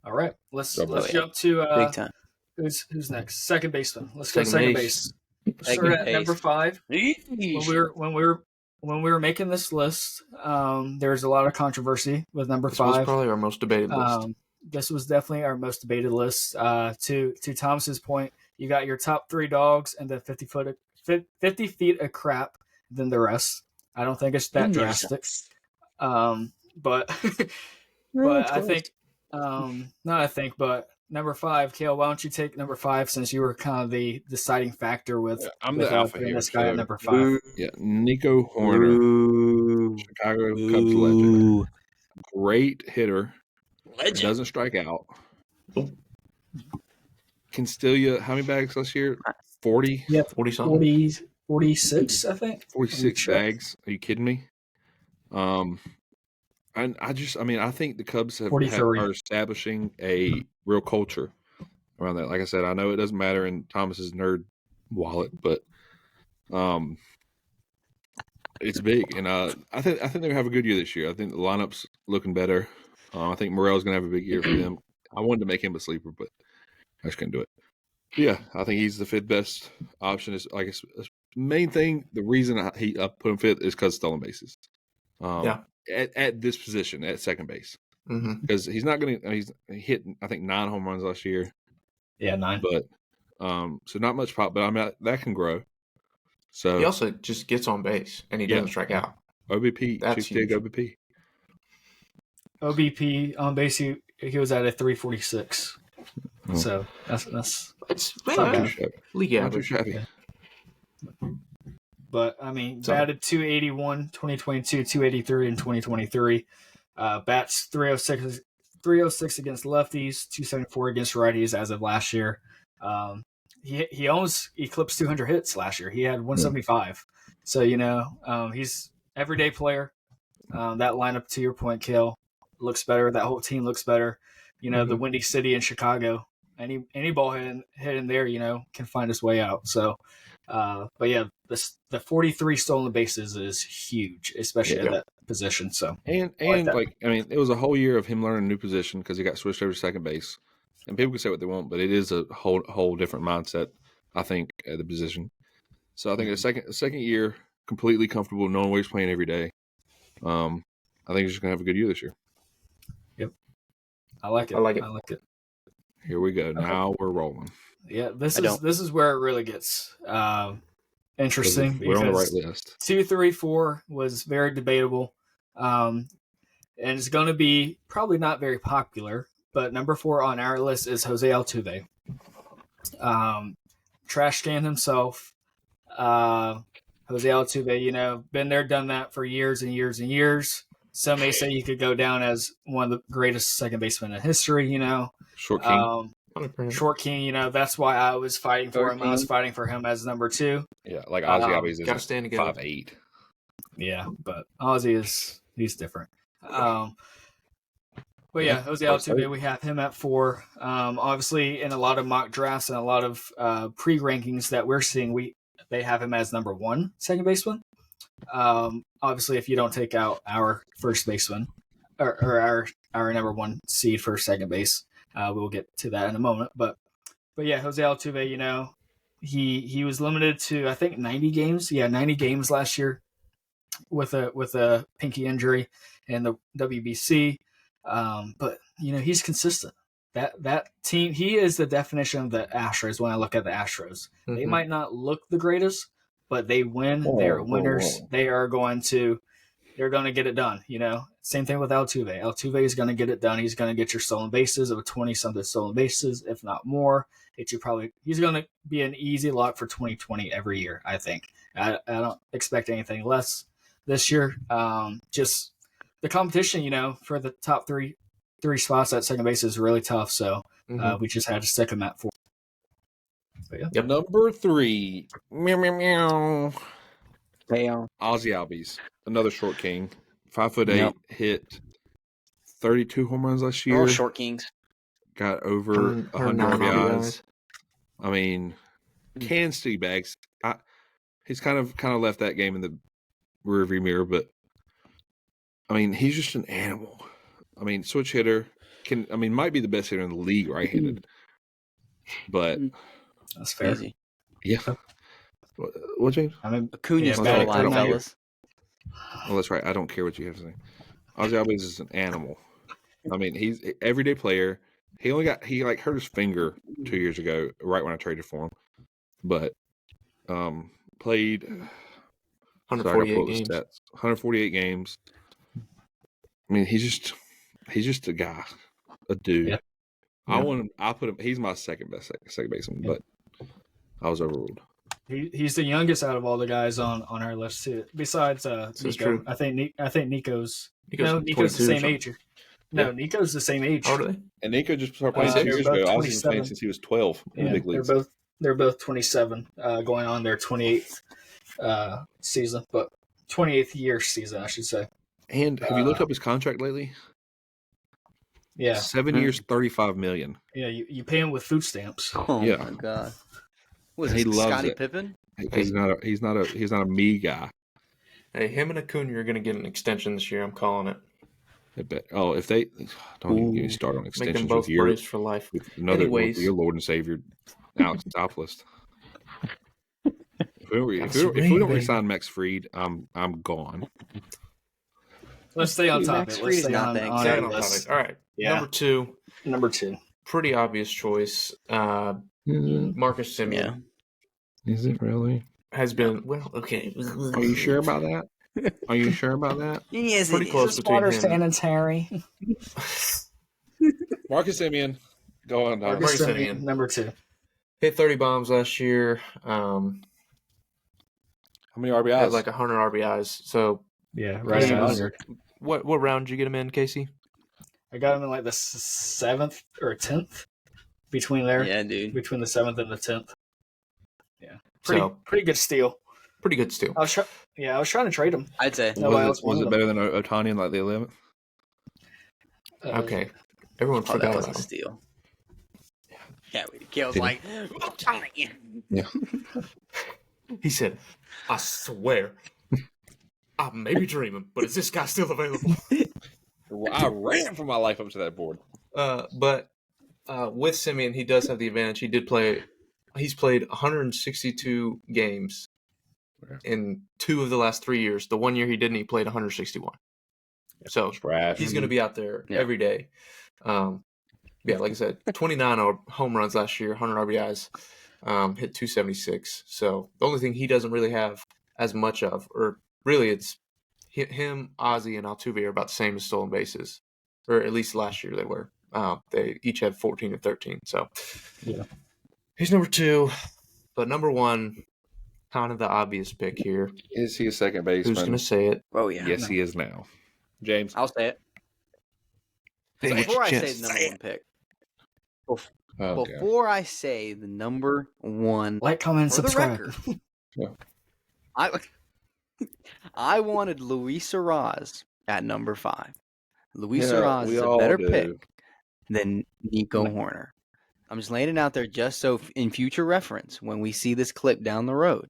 all right, let's jump to big time. Who's next? Second baseman. Let's go second base. Start at number 5. When we were making this list, there was a lot of controversy with number 5. This was probably our most debated list. This was definitely our most debated list. To Thomas's point, you got your top 3 dogs and then 50 feet of crap than the rest. I don't think it's that drastic. But I think but number 5, Cale, why don't you take number 5 since you were kind of the deciding factor with the alpha here. This guy at number 5. Yeah, Nico Horner, Chicago Cubs legend. great hitter. Legend. Doesn't strike out. Can steal you how many bags last year? 40? Yeah, 40 something. 46, I think. 46 bags. Are you kidding me? And I think the Cubs are establishing a real culture around that. Like I said, I know it doesn't matter in Thomas's nerd wallet, but it's big, and I think they're gonna have a good year this year. I think the lineup's looking better. I think Morel's gonna have a big year for them. I wanted to make him a sleeper, but I just couldn't do it. But yeah, I think he's the fifth best option. Is like the main thing. The reason I put him fifth is because stolen bases. At this position at second base, because he's not going to. He's hit I think 9 home runs last year. Yeah, 9. But so not much pop, but I mean that can grow. So he also just gets on base and he doesn't strike out. OBP, that's huge. OBP. OBP on base. He was at a 346. So that's league average. But I mean, batted 281, 2022, 283 in 2023. Bats 306 against lefties, 274 against righties as of last year. He almost eclipsed 200 hits last year. He had 175. So he's everyday player. That lineup, to your point, Cale, looks better. That whole team looks better. The Windy City in Chicago. Any ball hit in there, can find its way out. So, but yeah, the 43 stolen bases is huge, especially at that position. So, and it was a whole year of him learning a new position because he got switched over to second base. And people can say what they want, but it is a whole different mindset, I think, at the position. So I think the second year, completely comfortable, knowing where he's playing every day. I think he's just gonna have a good year this year. Yep, I like it. Here we go. Now we're rolling. Yeah, this is where it really gets interesting. We're on the right list. 2, 3, 4 was very debatable, and it's going to be probably not very popular. But number 4 on our list is Jose Altuve. Trash can himself. Jose Altuve, been there, done that for years and years and years. Some may say he could go down as one of the greatest second basemen in history, Short king. Short king, that's why I was fighting for him. I was fighting for him as number 2. Yeah, like Ozzy Albies is 5'8". Yeah, but Ozzy he's different. But yeah, Jose Altuve, we have him at 4. Obviously, in a lot of mock drafts and a lot of pre-rankings that we're seeing, they have him as number 1 second baseman. Obviously, if you don't take out our first baseman or our number 1 seed for second base, we'll get to that in a moment. But yeah, Jose Altuve, he was limited to I think 90 games. Yeah, 90 games last year with a pinky injury in the WBC. But he's consistent. That team, he is the definition of the Astros. When I look at the Astros, they might not look the greatest, but they win. They're winners. They're going to get it done. Same thing with Altuve. Altuve is going to get it done. He's going to get your stolen bases of 20-something stolen bases, if not more. He's going to be an easy lock for 2020 every year. I think. I don't expect anything less this year. Just the competition, for the top three spots at second base is really tough. So we just had to stick him at 4. But yeah. Yep. Number 3. Meow, meow, meow. Damn. Ozzy Albies, another short king, 5'8", hit 32 home runs last year. Oh, short kings. Got over 100 RBIs. I mean, can steal bags. He's kind of left that game in the rearview mirror, but I mean, he's just an animal. I mean, switch hitter might be the best hitter in the league right-handed. But that's fair. Easy. Yeah. What, James? I mean, Acuna's got a line, fellas. Well, that's right. I don't care what you have to say. Ozzy Albies is an animal. I mean, he's an everyday player. He hurt his finger 2 years ago, right when I traded for him. But played 148 games. 148 games. I mean, he's just a guy, a dude. Yeah. I put him. He's my second best second baseman, but I was overruled. He's the youngest out of all the guys on our list too. Besides Nico, I think Nico's No, Nico's the same age. No, Nico's the same age. How old are they? And Nico just started playing 6 years ago. I was even playing since he was 12 in the big leagues. They're both 27, going on their 28th season, but 28th year season, I should say. And have you looked up his contract lately? Yeah, 7 years, $35 million. Yeah, you pay him with food stamps. Oh Yeah. my god! Was He it loves Scottie it. Pippen? He's not a me guy. Hey, him and Acuna are going to get an extension this year. I'm calling it. I bet. Oh, if they don't even get me started on Make them extensions both with your brace for life. with your Lord and Savior, Alex Topolist. If we don't resign Max Fried, I'm gone. Let's stay on topic. Max Let's Fried stay is not on, that on Staying our on list. topic. All right. Yeah. Number two. Pretty obvious choice. Marcus Semien Is it really? has been, well, okay. Are you sure about that? Are you sure about that? Yes, Pretty close between him. sanitary. Marcus Semien, go on. Dom. Marcus Semien. Number 2. Hit 30 bombs last year. How many Had RBIs? like 100 RBIs. So Yeah, right at at 100. what round did you get him in, Casey? I got him in like the 7th or 10th between there. Yeah, dude. Between the 7th and the 10th. Yeah, So- pretty good steal. Pretty good steal. I was trying to trade him. I'd say. Nobody else was wanted it him. better than Otani in like the 11th? Okay. Everyone Oh, that forgot was a about him. steal. Yeah, Kale's Did like, Yeah. He said, I swear, I may be dreaming, but is this guy still available? I ran for my life up to that board. But with Semien, he does have the advantage. He's played 162 games in 2 of the last 3 years. The 1 year he didn't, he played 161. So Trash. he's going to be out there every day. Like I said, 29 home runs last year, 100 RBIs, hit 276. So the only thing he doesn't really have as much of, or really it's him, Ozzy, and Altuve are about the same as stolen bases, or at least last year they were. They each had 14 and 13. So he's number 2, but number 1, kind of the obvious pick here. Is he a second baseman? Who's going to say it? oh yeah. Yes, he is now. James. I'll say it. Before I say the number 1 pick. Before I say the number 1 Like, comment, for the subscribe. record, Yeah. I wanted Luis Arraez at number 5. Luis Yeah, Arraez we is a all better do. pick than Nico Horner. I'm just laying it out there just so in future reference, when we see this clip down the road,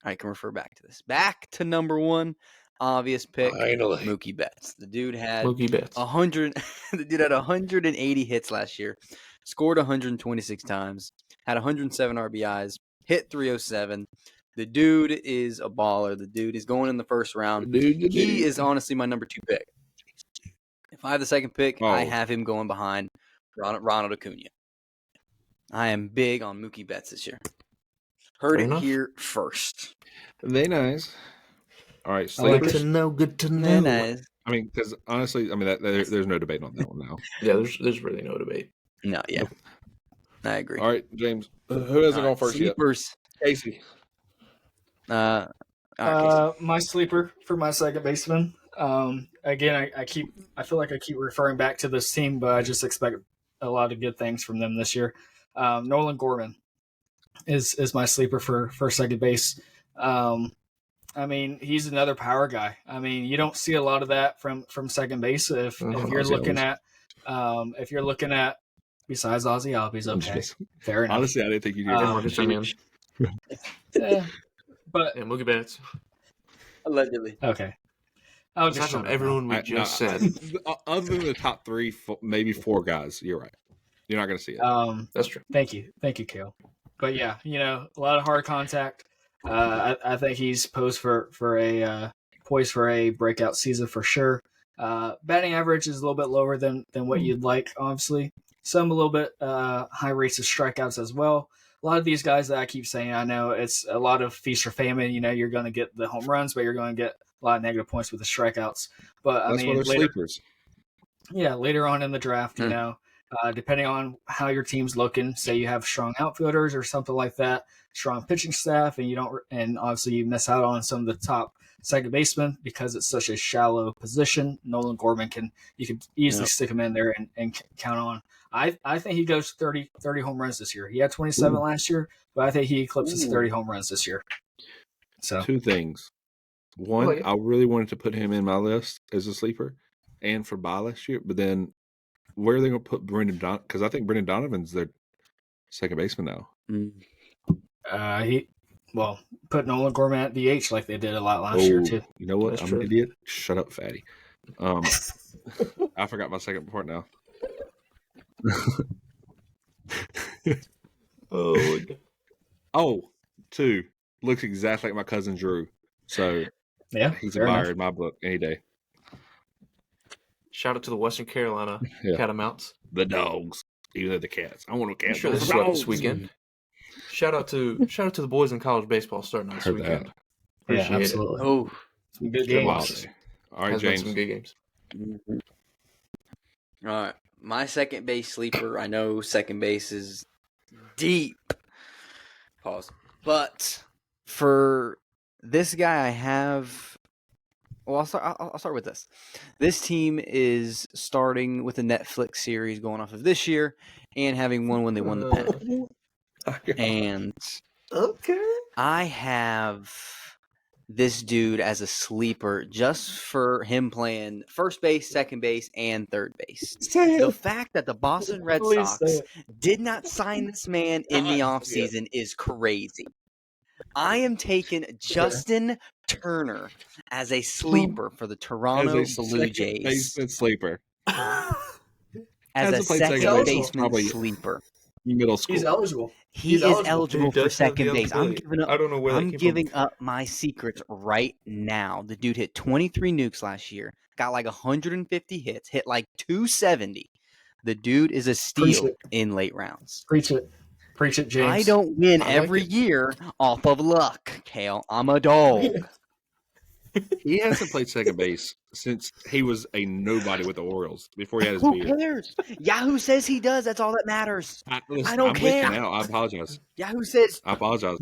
I can refer back to this. Back to number 1, obvious pick, Finally. Mookie Betts. The dude had Mookie Betts. 100. The dude had 180 hits last year, scored 126 times, had 107 RBIs, hit 307. The dude is a baller. The dude is going in the first round. He is honestly my number 2 pick. If I have the second pick, I have him going behind Ronald Acuna. I am big on Mookie Betts this year. Heard it here first. They nice. All right, Good sleepers. to know. Good to know. Very nice. I mean, because honestly, there's no debate on that one now. Yeah, there's really no debate. No, yeah. I agree. All right, James. Who hasn't gone first sleepers. yet? Casey. All right, Casey. My sleeper for my second baseman. Again, I feel like I keep referring back to this team, but I just expect a lot of good things from them this year. Nolan Gorman is my sleeper for second base. I mean, he's another power guy. I mean, you don't see a lot of that from second base. If you're looking at besides Ozzy Albies, okay, fair enough. Honestly, I didn't think you did. Marcus Semien. But Yeah, Mookie Betts. Allegedly. okay, I'll Aside just from everyone we just said. Other than the top 3, maybe 4 guys, you're right. You're not going to see it. That's true. Thank you, Cale. But yeah, a lot of hard contact. I think he's poised for a breakout season for sure. Batting average is a little bit lower than what you'd like, obviously. Some a little bit high rates of strikeouts as well. A lot of these guys that I keep saying, I know it's a lot of feast or famine. You're going to get the home runs, but you're going to get a lot of negative points with the strikeouts. But That's why they're sleepers. later on in the draft, depending on how your team's looking, say you have strong outfielders or something like that, strong pitching staff, and obviously you miss out on some of the top second baseman because it's such a shallow position. Nolan Gorman you could easily stick him in there and count on. I think he goes 30 home runs this year. He had 27 last year, but I think he eclipses 30 home runs this year. So 2 things. One, I really wanted to put him in my list as a sleeper and for bye last year, but then where are they going to put Brendan Donovan? Because I think Brendan Donovan's their second baseman now. Put Nolan Gorman at DH like they did a lot last year too. You know what? That's I'm true. an idiot. Shut up, fatty. I forgot my second part now. Oh, Oh, 2 looks exactly like my cousin Drew. So Yeah, he's a fair buyer enough. in my book any day. shout out to the Western Carolina Catamounts. The dogs, even though the cats. I want a cat. I'm sure they swept this weekend. Shout out to the boys in college baseball starting this Heard weekend. that. Appreciate Yeah, absolutely. Oh, Some good Good wild games. day. All right, Has been James. some good games. all right. My second base sleeper. I know second base is deep. Pause. But for this guy, I have. Well, I'll start with this. This team is starting with a Netflix series going off of this year, and having won when they won the pennant. And I have this dude as a sleeper just for him playing first base, second base, and third base. The fact that the Boston Red Please Sox say it. did not sign this man in the offseason is crazy. I am taking Justin Turner as a sleeper for the Toronto As a Blue second Jays. baseman sleeper. As a Hasn't played second base baseman probably sleeper. Middle school. He's eligible. He He's is eligible. eligible He for does have the second base. I'm ability. giving up. I don't know where that I'm came giving from. up my secrets right now. The dude hit 23 nukes last year, got like 150 hits, hit like 270. The dude is a Preach steal it. in late rounds. Preach it, James. I don't win I like every it. year off of luck, Cale. I'm a dog. He hasn't played second base since he was a nobody with the Orioles before he had his Who beard. cares? Yahoo says he does. That's all that matters. Listen, I don't I'm care. with you now. I apologize. Yahoo says I apologize.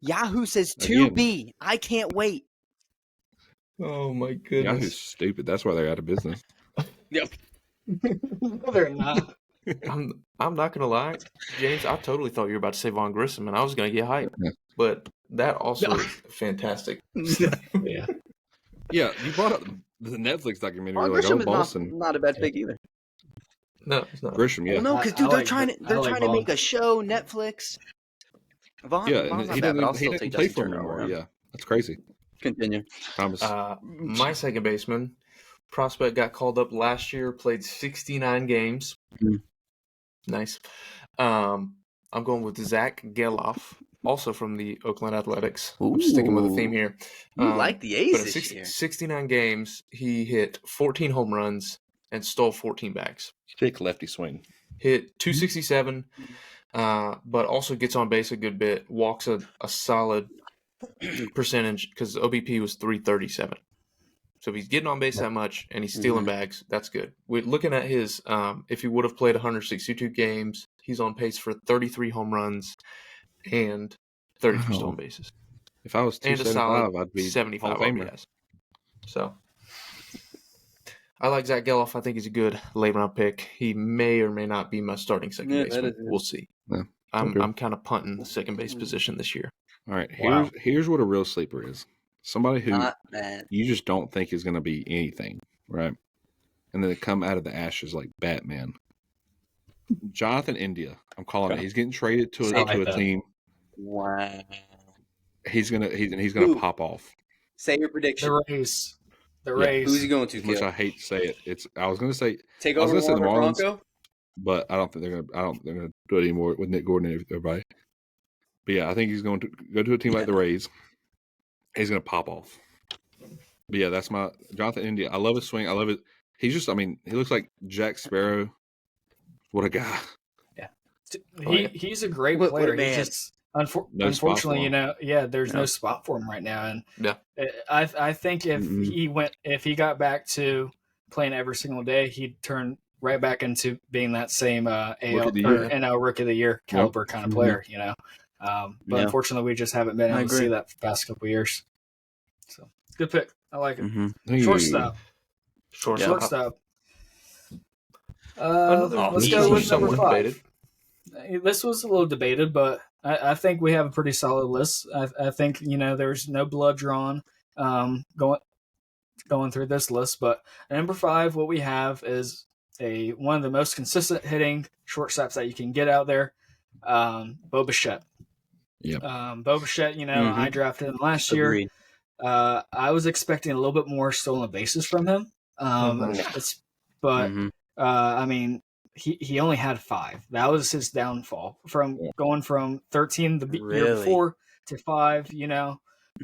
Yahoo says Again. 2B. I can't wait. Oh my Yahoo's goodness. stupid. That's why they're out of business. No, they're not. I'm not gonna lie, James. I totally thought you were about to say Von Grissom, and I was gonna get hyped. But that also is fantastic. Yeah. Yeah, you brought up the Netflix documentary. Mark Like, Grisham oh, is Boston. not a bad pick either. No, it's not. Grisham, yeah. Well, no, because I dude, they're like trying to I like to Vaughn. make a show. Netflix. Vaughn, Yeah, Vaughn's and not he bad, but I'll didn't, he still didn't take play Justin for him Turner anymore. over him. Yeah, that's crazy. Continue. Thomas. My second baseman prospect got called up last year. Played 69 games. Mhm. Nice. I'm going with Zach Geloff, also from the Oakland Athletics. I'm sticking with the theme here. You like the A's But in this year. 69 games, he hit 14 home runs and stole 14 bags. Thick lefty swing. Hit 267, but also gets on base a good bit. Walks a solid percentage because OBP was 337. So if he's getting on base that much and he's stealing bags, that's good. We're looking at his, if he would have played 162 games, he's on pace for 33 home runs and 33 Wow. stolen bases. If I was And a solid 275, I'd be 75 Hall of Famer. RBIs. So I like Zach Geloff. I think he's a good late round pick. He may or may not be my starting second Yeah, baseman. that is- We'll see. Yeah, I'm okay. kind of punting the second base position this year. All right, Wow. here's what a real sleeper is. Somebody who Not bad. you just don't think is going to be anything, right? And then they come out of the ashes like Batman. Jonathan India, I'm calling it. He's getting traded to I like a that. team. Wow. He's gonna Who? pop off. Say your prediction. The Rays. The Yeah. Rays. Who's he going to, As much Cale? I hate to say it, I was gonna say, Take I was over gonna say the Wander Marlins. Franco? but I don't think they're gonna do it anymore with Nick Gordon and everybody. But yeah, I think he's going to go to a team like the Rays. He's gonna pop off. But yeah, that's my Jonathan India. I love his swing. I love it. He's just, I mean, he looks like Jack Sparrow. What a guy. He's a great What a player. man. He's just No spot unfortunately, for him. there's Yeah. no spot for him right now. And Yeah. I think if Mm-mm. if he got back to playing every single day, he'd turn right back into being that same AL of the or year. NL Rookie of the Year caliber kind of player, But Yeah. unfortunately, we just haven't been I able to see agree. that for the past couple of years. So Good pick. I like it. Mm-hmm. Shortstop. Shortstop. Let's go with number somewhat 5. debated. This was a little debated, but I think we have a pretty solid list. I think there's no blood drawn going through this list. But at number 5, what we have is one of the most consistent hitting shortstops that you can get out there, Bo Bichette. Yep. Bo Bichette, I drafted him last year. I was expecting a little bit more stolen bases from him. I mean, he only had 5. That was his downfall from going from 13 the year before to 5.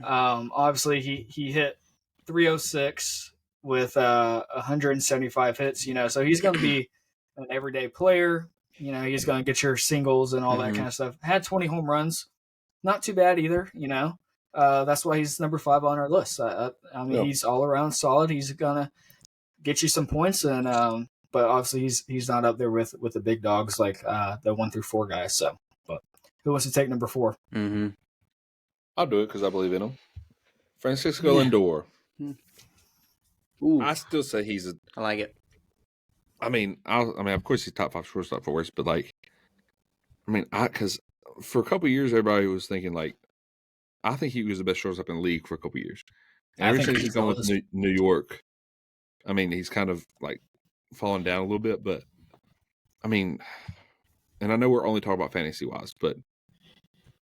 Obviously he hit 306 with 175 hits. So he's going to be an everyday player. He's going to get your singles and all that kind of stuff. Had 20 home runs, not too bad either. That's why he's number 5 on our list. He's all around solid. He's gonna get you some points, and but obviously he's not up there with the big dogs like the 1 through 4 guys. So, but who wants to take number 4? Mm-hmm. I'll do it because I believe in him. Francisco Lindor. Ooh. I still say I like it. Of course he's top 5 shortstop for worst, but because for a couple of years everybody was thinking I think he was the best shortstop in the league for a couple of years. And ever since he's gone with New York, he's kind of fallen down a little bit. But and I know we're only talking about fantasy wise, but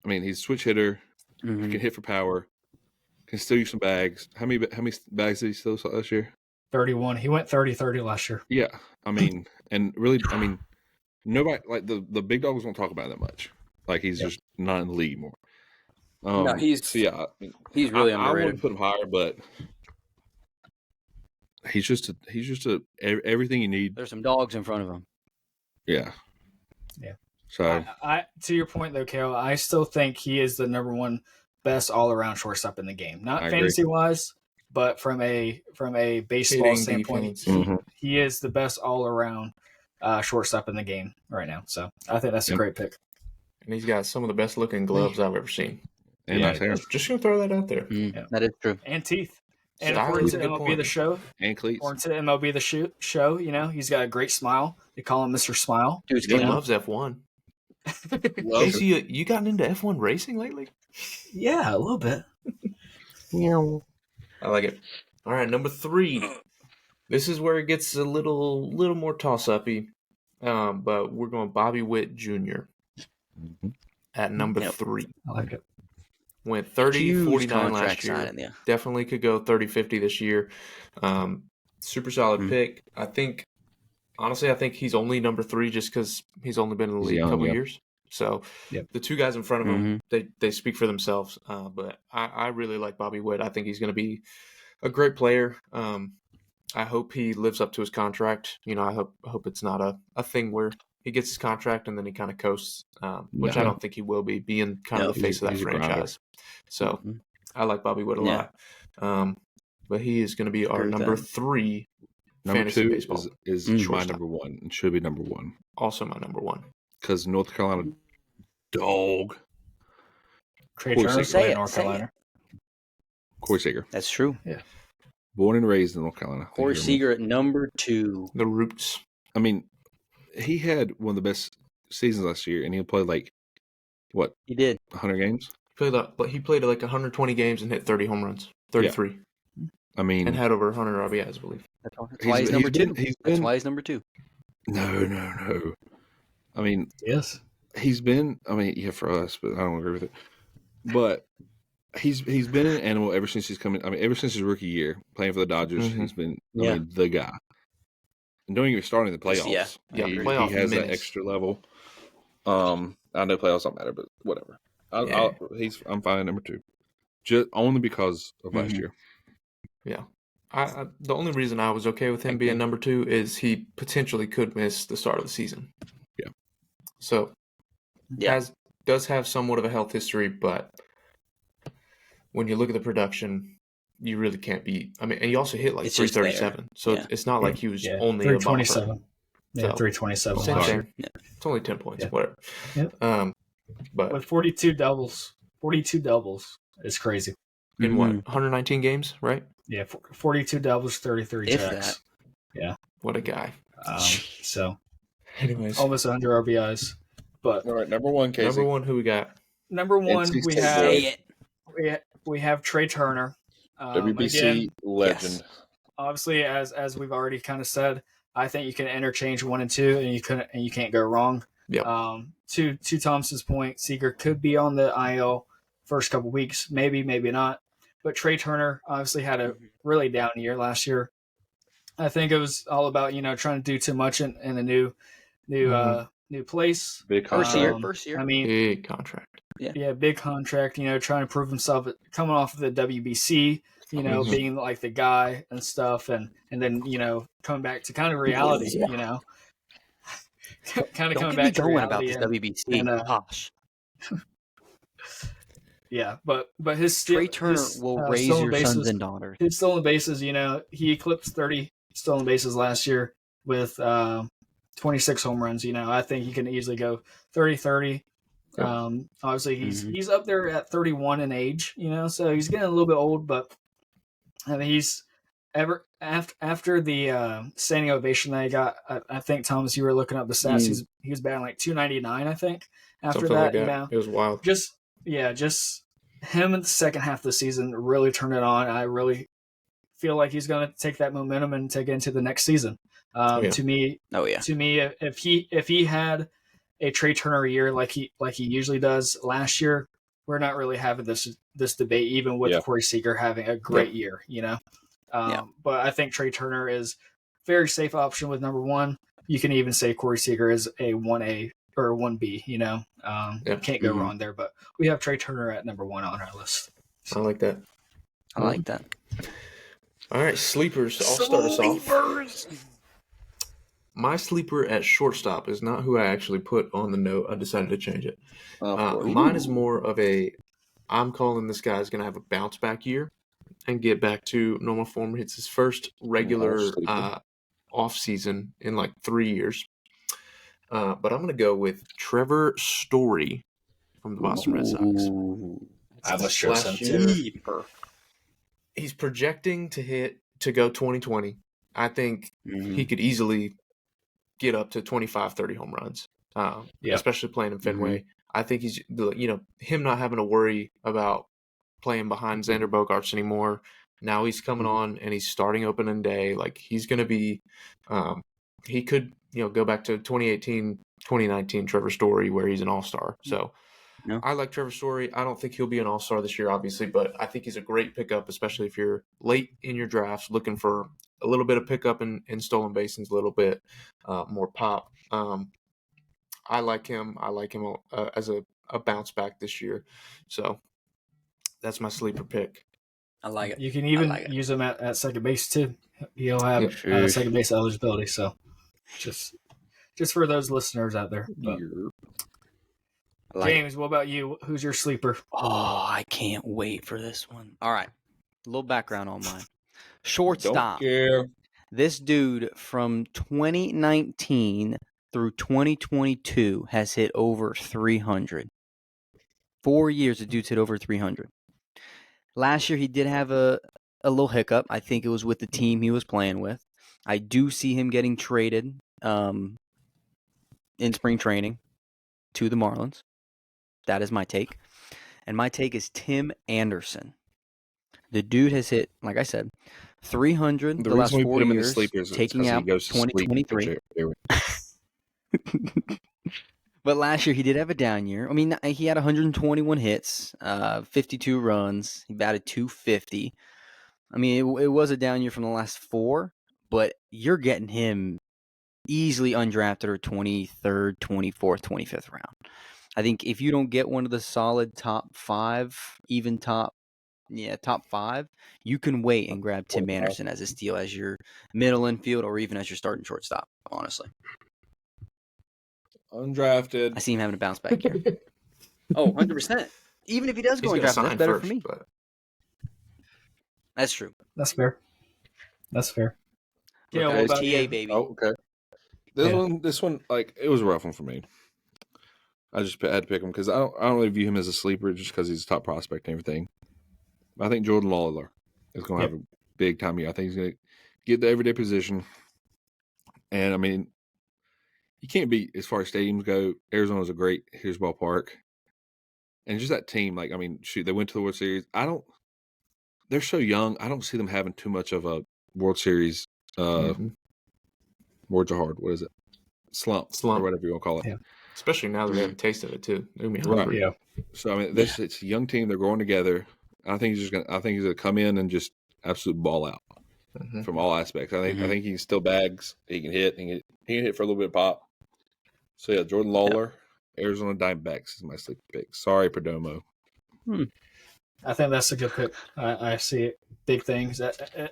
he's a switch hitter. Mm-hmm. He can hit for power. Can steal you some bags. How many bags did he steal last year? 31. He went 30-30 last year. Yeah, and really, nobody the big dogs won't talk about it that much. He's just not in the league more. No, he's really underrated. I wouldn't put him higher, but he's just everything you need. There's some dogs in front of him. Yeah. So I to your point though, Cale, I still think he is the number 1 best all around shortstop in the game. Not fantasy wise, but from a baseball Hitting standpoint, he is the best all around shortstop in the game right now. So I think that's a great pick. And he's got some of the best looking gloves I've ever seen. And nice hair. Just gonna throw that out there. That is true. And teeth. And Style according is to a good MLB point. The Show, and cleats. according to MLB The Show, he's got a great smile. They call him Mr. Smile. Dude's He clean. loves F1. Casey, you gotten into F1 racing lately? Yeah, a little bit. I like it. All right, number 3. This is where it gets a little more toss-uppy, but we're going Bobby Witt Jr. at number 3. I like it. Went 30-49 last year. Signing, yeah. Definitely could go 30-50 this year. Super solid pick. I think he's only number 3 just because he's only been in the league a couple years. So the 2 guys in front of him, they speak for themselves. But I really like Bobby Witt. I think he's going to be a great player. I hope he lives up to his contract. I hope it's not a thing where he gets his contract and then he kind of coasts, which I don't think he will be, being kind of the face of that franchise. So I like Bobby Witt a lot. But he is going to be our number 3 Number fantasy 2 baseball. is my number 1 and should be number 1. Also my number 1. Because North Carolina dog. Trey Turner's playing North Carolina. Corey Seager. That's true. Yeah. Born and raised in North Carolina. Corey Seager at number 2. The Roots. He had one of the best seasons last year, and he played what? He did 100 games. He played 120 games and hit 30 home runs, 33. Yeah. And had over 100 RBIs, I believe. That's why he's number 2. That's why he's number 2. No. Yes. He's been. For us, but I don't agree with it. But he's been an animal ever since he's coming. Ever since his rookie year, playing for the Dodgers, he's been the guy. And don't even start in the playoffs. Playoff he has minutes. that extra level. I know playoffs don't matter, but whatever. I'm fine at number 2, just only because of last year. Yeah. The only reason I was okay with him being number 2 is he potentially could miss the start of the season. Yeah. So, does have somewhat of a health history, but when you look at the production, you really can't beat. And he also hit 337. So it's not like he was only 327. Yeah, 327. Same last thing. year. It's only 10 points, whatever. Yep. But with 42 doubles is crazy. in what 119 games, right? Yeah, 42 doubles, 33 If jacks. that. Yeah. What a guy. So, anyways, almost 100 RBIs. But All right, number one, Casey. number one, who we got? number one, NC we State have Say it. we have Trey Turner. WBC Again, legend. yes. obviously, as we've already kind of said, I think you can interchange 1 and 2, and you can't go wrong. Yep. To Thomas's point, Seager could be on the IL first couple weeks, maybe not. But Trey Turner obviously had a really down year last year. I think it was all about trying to do too much in a new place. Big First contract. year. I mean, Big contract. yeah, big contract. Trying to prove himself, coming off of the WBC. Being like the guy and stuff, and then coming back to kind of reality. Kind of Don't coming get me back to going reality. about this WBC. and, Gosh. Yeah, but his Trey Turner will raise your sons and daughters. His stolen bases, he eclipsed 30 stolen bases last year with 26 home runs. I think he can easily go 30-30. Obviously, he's up there at 31 in age. So he's getting a little bit old, but I mean he's after the standing ovation that he got. I think Thomas, you were looking up the stats. He was batting like 299. I think after Something that, like that. It was wild. just him in the second half of the season really turned it on. I really feel like he's going to take that momentum and take it into the next season. To me, if he had a Trey Turner year like he usually does last year, we're not really having this debate, even with Corey Seager having a great year. But I think Trey Turner is very safe option with number one. You can even say Corey Seager is a 1A or 1B. Can't go wrong there. But we have Trey Turner at number one on our list. I like that. I like that. All right, sleepers. I'll start us off. My sleeper at shortstop is not who I actually put on the note. I decided to change it. Mine is more of I'm calling this guy's going to have a bounce back year and get back to normal form. It's his first regular off season in like 3 years. But I'm going to go with Trevor Story from the Boston Red Sox. I was sure He's projecting to go 2020. I think he could easily get up to 25, 30 home runs, especially playing in Fenway. I think he's, him not having to worry about playing behind Xander Bogaerts anymore. Now he's coming on and he's starting opening day. Like he's going to be, he could, go back to 2018, 2019 Trevor Story where he's an all-star. So I like Trevor Story. I don't think he'll be an all-star this year, obviously, but I think he's a great pickup, especially if you're late in your drafts looking for a little bit of pickup in stolen bases, a little bit more pop. I like him. I like him as a bounce back this year. So that's my sleeper pick. I like it. You can even use him at second base too. He'll have second base eligibility. So just for those listeners out there. But, James, what about you? Who's your sleeper? Oh, I can't wait for this one. All right. A little background on mine. Shortstop. This dude from 2019 through 2022 has hit over 300. 4 years, the dude's hit over 300. Last year, he did have a little hiccup. I think it was with the team he was playing with. I do see him getting traded in spring training to the Marlins. That is my take. And my take is Tim Anderson. The dude has hit, like I said, 300 the last 4 years, taking out 2023. But last year he did have a down year. I mean, he had 121 hits, 52 runs. He batted .250. I mean, it was a down year from the last 4, but you're getting him easily undrafted or 23rd, 24th, 25th round. I think if you don't get one of the solid top 5, even top 5, you can wait and grab Tim Anderson as a steal as your middle infield or even as your starting shortstop, honestly. Undrafted. I see him having a bounce back year. 100%. Even if he does go undrafted, that's better for me. But... That's true. That's fair. Yeah, what about TA, baby? Oh, okay. This one, like, it was a rough one for me. I just had to pick him because I don't really view him as a sleeper just because he's a top prospect and everything. I think Jordan Lawler is going to have a big time year. I think he's going to get the everyday position. And, I mean, you can't beat, as far as stadiums go, Arizona's a great Here's ballpark. And just that team, like, I mean, shoot, they went to the World Series. They're so young. I don't see them having too much of a World Series, words are hard. What is it? Slump, or whatever you want to call it. Yeah. Especially now that they have a taste of it too. They're gonna be hungry. Yeah. So I mean, it's a young team. They're growing together. I think he's gonna come in and just absolute ball out from all aspects. I think he can still bags. He can hit. He can hit for a little bit of pop. So yeah, Jordan Lawler, Arizona Diamondbacks is my sleeper pick. Sorry, Perdomo. I think that's a good pick. I see it. Big things.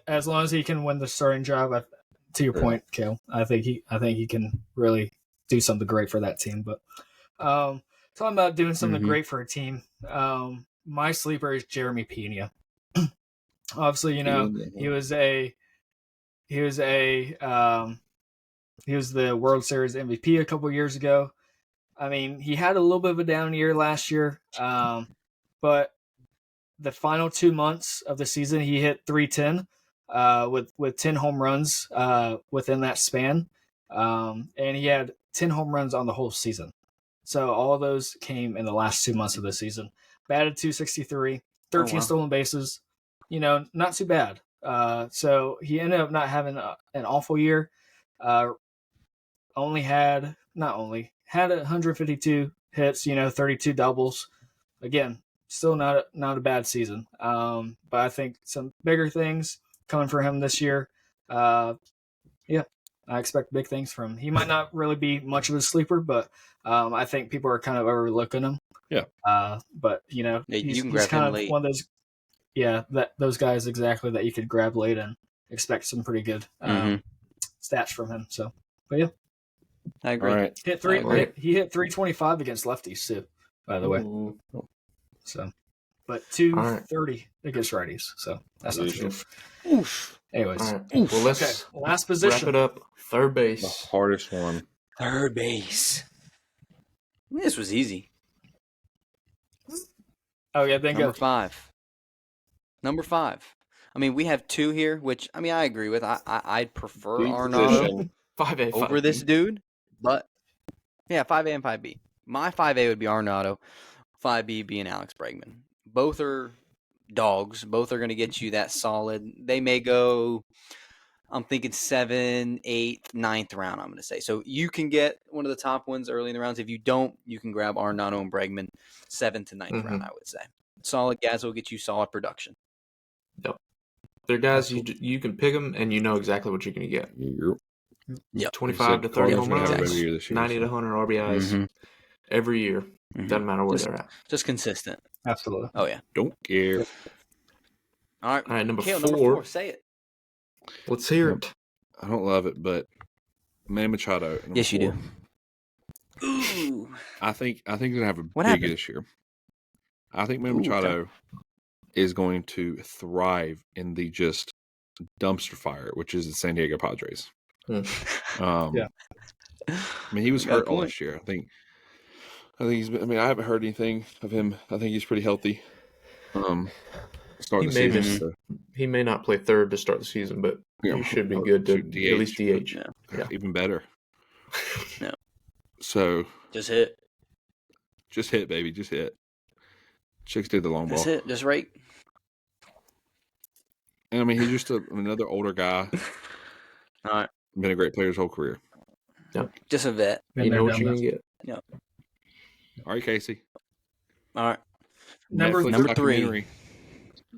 As long as he can win the starting job, to your point, Cale, I think he can really do something great for that team. But talking about doing something great for a team, my sleeper is Jeremy Pena. Obviously, he was the World Series MVP a couple years ago. I mean, he had a little bit of a down year last year, but the final 2 months of the season, he hit 310 with 10 home runs within that span, and he had 10 home runs on the whole season. So all of those came in the last 2 months of the season. Batted .263, 13 stolen bases. Not too bad. So he ended up not having an awful year. Had 152 hits, 32 doubles. Again, still not a bad season. But I think some bigger things coming for him this year. I expect big things from him. He might not really be much of a sleeper, but I think people are kind of overlooking him. Yeah. But he's kind of late. One of those. Yeah, those guys exactly that you could grab late and expect some pretty good stats from him. So, but yeah, I agree. Right. He hit 325 against lefties too, by the way. So, but 230 against righties. So that's not true. Anyways, right. Well, let's last position. wrap it up. Third base, The hardest one. Third base. This was easy. Oh yeah, then Number go. Number 5. I mean, we have 2 here, which I agree with. I'd prefer Arenado 5A over this dude, but yeah, 5A and 5B. My 5A would be Arenado, 5B being Alex Bregman. Both are dogs. Both are going to get you that solid. They may go, I'm thinking 7th, 8th, 9th round, I'm going to say. So you can get one of the top ones early in the rounds. If you don't, you can grab Arenado and Bregman 7th to 9th round, I would say. Solid guys will get you solid production. Yep. They're guys you can pick them and you know exactly what you're going to get. Yep. 25 to 30 home runs, Exactly. 90 to 100 RBIs every year. Doesn't matter where they're at. Just consistent. Absolutely. Oh, yeah. Don't care. All right, number Cale, 4. Number 4, say it. Let's hear it. I don't love it, but Manny Machado. Yes, you 4. do. Ooh. I think they're going to have a What big happened? this year. I think Manny Machado is going to thrive in the just dumpster fire, which is the San Diego Padres. Yeah. I mean, he was hurt all last year. I think he's been, I haven't heard anything of him. I think he's pretty healthy. Starting the season. He may not play third to start the season, but he should be good to DH. At least DH. Yeah. Even better. No. So Just hit. Just hit, baby. Just hit. Chicks did the long ball. Just hit. Just right. And I mean, he's just another older guy. All right. Been a great player his whole career. Yep. Just a vet. You know what you're going to get. Yep. All right, Casey. All right. Number Netflix 3. documentary.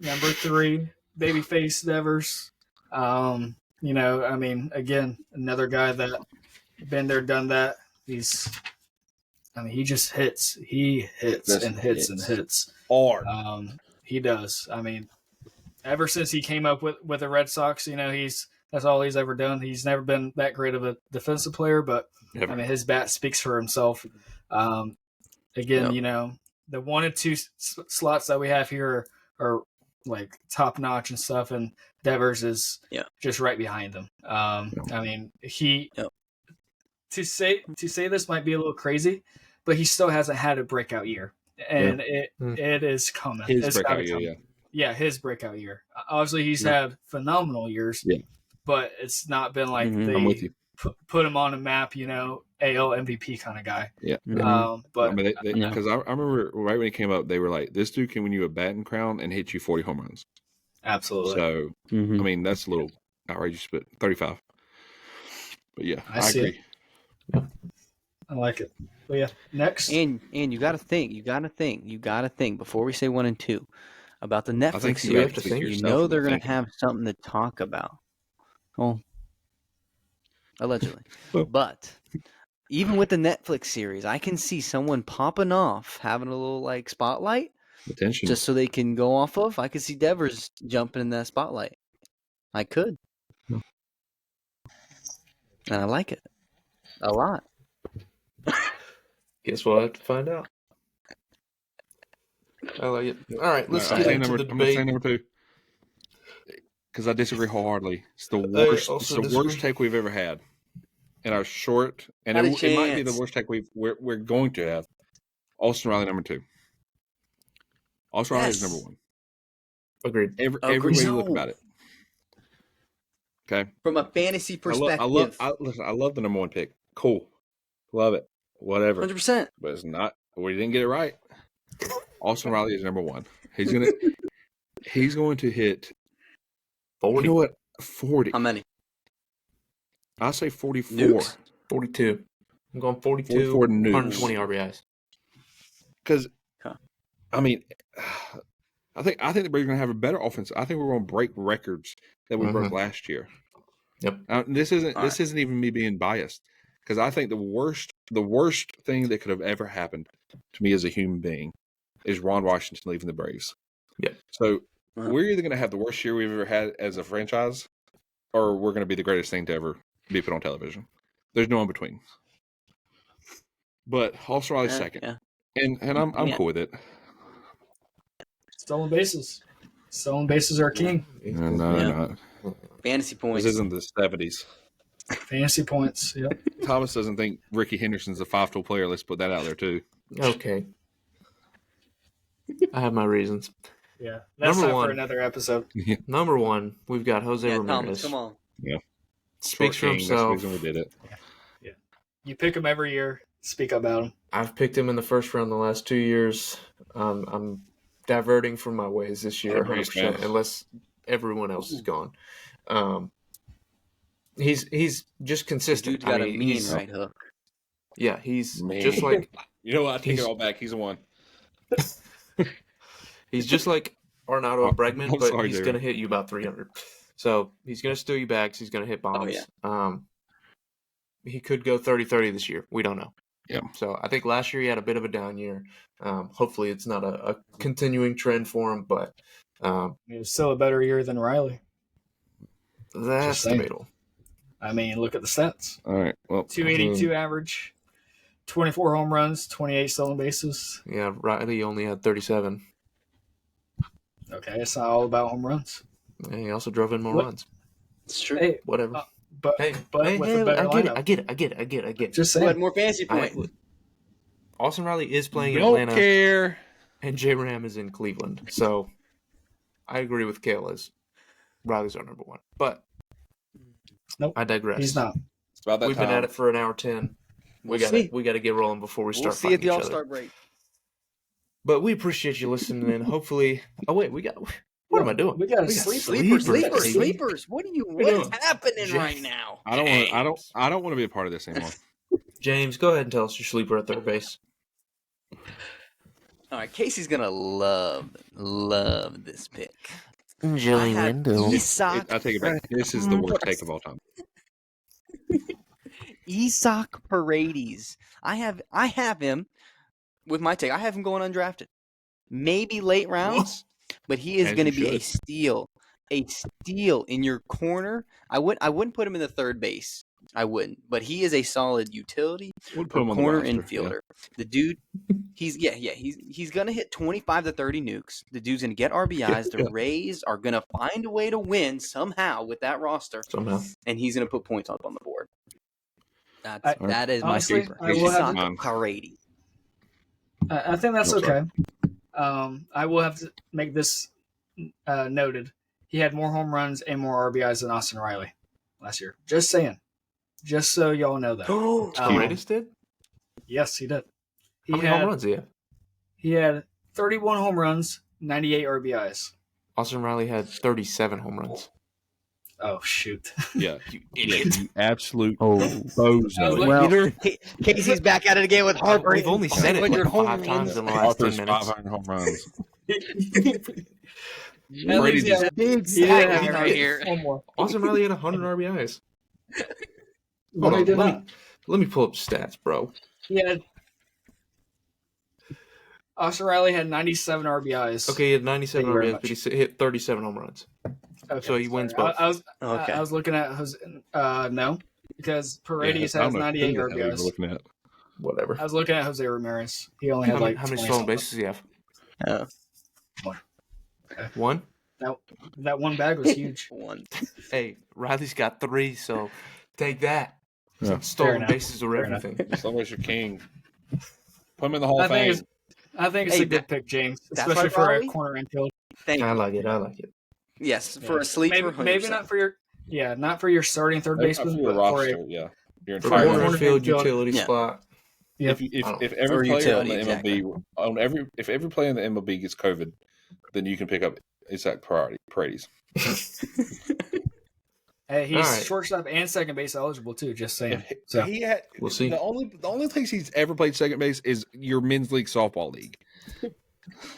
Number 3, Babyface Devers. I mean, again, another guy that been there, done that. He just hits. He hits and hits and hits. Hard. He does. I mean, ever since he came up with the Red Sox, that's all he's ever done. He's never been that great of a defensive player, but I mean, his bat speaks for himself. The 1 and 2 slots that we have here are like top notch and stuff, and Devers is just right behind them. I mean, to say this might be a little crazy, but he still hasn't had a breakout year, and it is coming. His breakout year, his breakout year. Obviously, he's had phenomenal years, but it's not been like I'm with you. put him on a map, AL MVP kind of guy. Yeah. But I mean, because I remember right when he came up, they were like, "This dude can win you a batting crown and hit you 40 home runs." Absolutely. So, I mean, that's a little outrageous, but 35. But yeah, I agree. Yeah. I like it. But yeah, next. And you got to think before we say 1 and 2 about the Netflix series. They're going to have something to talk about. Well, allegedly. But even with the Netflix series, I can see someone popping off, having a little like spotlight. Attention. Just so they can go off of. I could see Devers jumping in that spotlight. I could. And I like it a lot. Guess we'll have to find out. I like it. All right, let's get into the debate. I'm going to say number 2 because I disagree wholeheartedly. It's the worst. It's the worst take we've ever had in our short, and it might be the worst take we're going to have. Austin Riley number 2. Austin Riley is number 1. Agreed. Every way you look about it. Okay. From a fantasy perspective, I love the number 1 pick. Cool, love it. Whatever. 100%. But it's not. We didn't get it right. Austin Riley is number 1. He's going to hit 40. You know what? 40. How many? I'll say 44. Nukes? 42. I'm going 42. 44 nukes. 120 RBIs. Because, I mean, I think the Braves are going to have a better offense. I think we're going to break records that we broke last year. Yep. This isn't even me being biased, because I think the worst thing that could have ever happened to me as a human being is Ron Washington leaving the Braves. Yeah. So we're either going to have the worst year we've ever had as a franchise, or we're going to be the greatest thing to ever be put on television. There's no in between. But Austin Riley's second, and I'm cool with it. Stolen bases. Stolen bases are king. No. Fantasy points. This isn't the 70s. Fantasy points. Yep. Thomas doesn't think Ricky Henderson's a 5-tool player. Let's put that out there too. Okay. I have my reasons. Yeah. That's Number time one. for another episode. Number 1, we've got Jose Ramirez. Thomas, come on. Yeah. Speaks for That's the himself. reason we did it. Yeah. You pick him every year. Speak about him. I've picked him in the first round the last 2 years. I'm diverting from my ways this year 100%, unless everyone else is gone. He's just consistent. Dude's got a mean right hook. Yeah, he's just like... You know what? I take it all back. He's a 1. He's just like Arnaldo Bregman, but sorry, he's going to hit you about 300. So he's going to steal you bags. He's going to hit bombs. He could go 30-30 this year. We don't know. Yeah. So I think last year he had a bit of a down year. Hopefully it's not a continuing trend for him, but It was still a better year than Riley. that's debatable. I mean, look at the stats. All right. Well, 282 average, 24 home runs, 28 stolen bases. Yeah, Riley only had 37. Okay, it's not all about home runs. And he also drove in more runs. It's true. Hey, Whatever. but with a better lineup. I get it. Just Who saying. had more fantasy points? Austin Riley is playing in don't Atlanta, care. and J Ram is in Cleveland. So I agree with Cale as Riley's our number 1. But Nope, I digress. he's not. It's about that We've time. been at it for an hour 10. We got to get rolling before we We'll start see at fighting the each All-Star other. break. But we appreciate you listening, and hopefully. Oh wait, what am I doing? We got a Sleepers. baby. What is happening right now? I don't want to be a part of this anymore. James, go ahead and tell us your sleeper at third base. All right, Casey's gonna love this pick. Joey Wendell. Isak. I take it back. This is the worst take of all time. Isak Paredes. I have him with my take. I have him going undrafted. Maybe late rounds, but he is As going to you be a should. steal. A steal in your corner. I wouldn't put him in the third base. I wouldn't. But he is a solid utility We'll put him on the corner roster, infielder. The dude, he's gonna hit 25 to 30 nukes. The dude's gonna get RBIs. The Rays are gonna find a way to win somehow with that roster, Somehow. and he's gonna put points up on the board. I- That is my honestly, sleeper. I will have Isak Paredes. I think that's No, okay. I will have to make this noted, he had more home runs and more RBIs than Austin Riley last year. Just saying. Just so y'all know that. Paredes did? Yes, he did. How many home runs did he have? He had 31 home runs, 98 RBIs. Austin Riley had 37 home runs. Oh, shoot. Yeah, You idiot. you absolute I bozo. was Well, Casey's back at it again with Harper. We've only said it like 500 home 5 times runs. in the last 10 Harper's minutes. 500 home runs. At least he had- Big he did stat have right here. one more. Austin Riley had 100 RBIs. No, he did not. Let me pull up stats, bro. He had Austin Riley had 97 RBIs. Okay, he had 97 Thank you very RBIs, much. but he hit 37 home runs. Okay, So he wins sorry. both. Okay. I was looking at Jose. No, because Paredes I don't has know 98 who the hell we were RBIs. looking at. Whatever. I was looking at Jose Ramirez. He only had How many stolen 20 bases does he have? Oh, One? That one bag was huge. one. Hey, Riley's got 3, so take that. Yeah. Fair Stolen enough. bases or Fair enough. everything. Celebrate your king. Put him in the Hall I of think Fame. I think it's Hey, a good pick, James, that's especially right, for Raleigh? a corner infield. Thank I you. like it. I like it. Yes, for a sleeper. Maybe 100%. not for your not for your starting third Maybe not baseman, for your but for roster, a yeah. Your For entire corner corner roster. field infield. utility Yeah. spot. Yep. If Or every player utility, on the MLB if every player in the MLB gets COVID, then you can pick up Isaac Paredes. Hey, he's All right. shortstop and second base eligible too. Just saying. If So he had, We'll see. The only place he's ever played second base is your men's league softball league.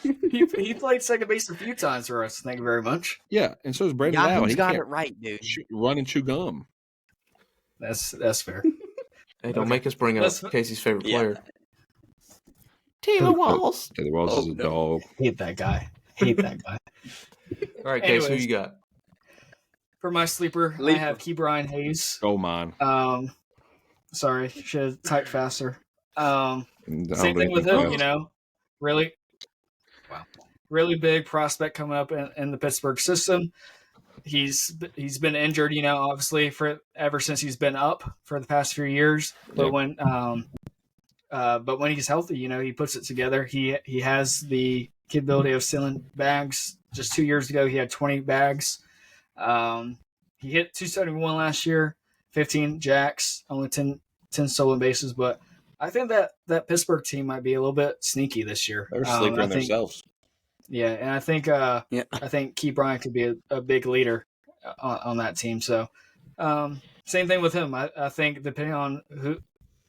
he played second base a few times for us. Thank you very much. Yeah, and so is Brandon Lau. Yahoo's He got can't it right, dude. run and chew gum. That's fair. Hey, don't Okay. make us bring up Let's- Casey's favorite Yeah. player. Taylor Walls. Taylor Walls is a dog. Hate that guy. Hate that guy. All right, Casey, who Anyways. you got? For my sleeper, I have Key Brian Hayes. Oh, mine. Sorry, should have typed faster. I Same don't thing with think him, you know. Really big prospect coming up in the Pittsburgh system. He's been injured, you know, obviously for ever since he's been up for the past few years. But when he's healthy, you know, he puts it together. He has the capability of stealing bags. Just 2 years ago, he had 20 bags. He hit 271 last year, 15 jacks, only 10 stolen bases. But I think that Pittsburgh team might be a little bit sneaky this year. they're sleeping on themselves. Yeah, and I think I think Key Bryant could be a big leader on that team. So same thing with him. I think depending on who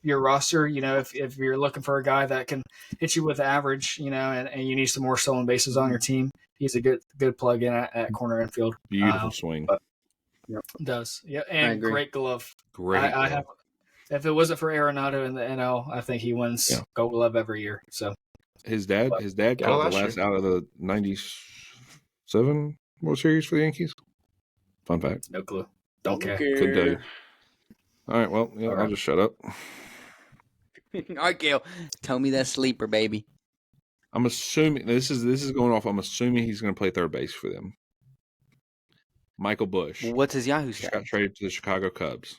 your roster, you know, if you're looking for a guy that can hit you with average, you know, and you need some more stolen bases on your team, he's a good plug in at corner infield. Beautiful swing. Does I and agree. great glove. Great. I have. If it wasn't for Arenado in the NL, I think he wins Gold Glove every year. So His dad caught the last last year. out of the 97 World Series for the Yankees. Fun fact. no clue. Don't care. Could do. All right, well, yeah, All I'll right. just shut up. All right, Gale. Tell me that sleeper, baby. I'm assuming this is going off. I'm assuming he's going to play third base for them. Michael Bush What's his Yahoo just stat? got traded to the Chicago Cubs.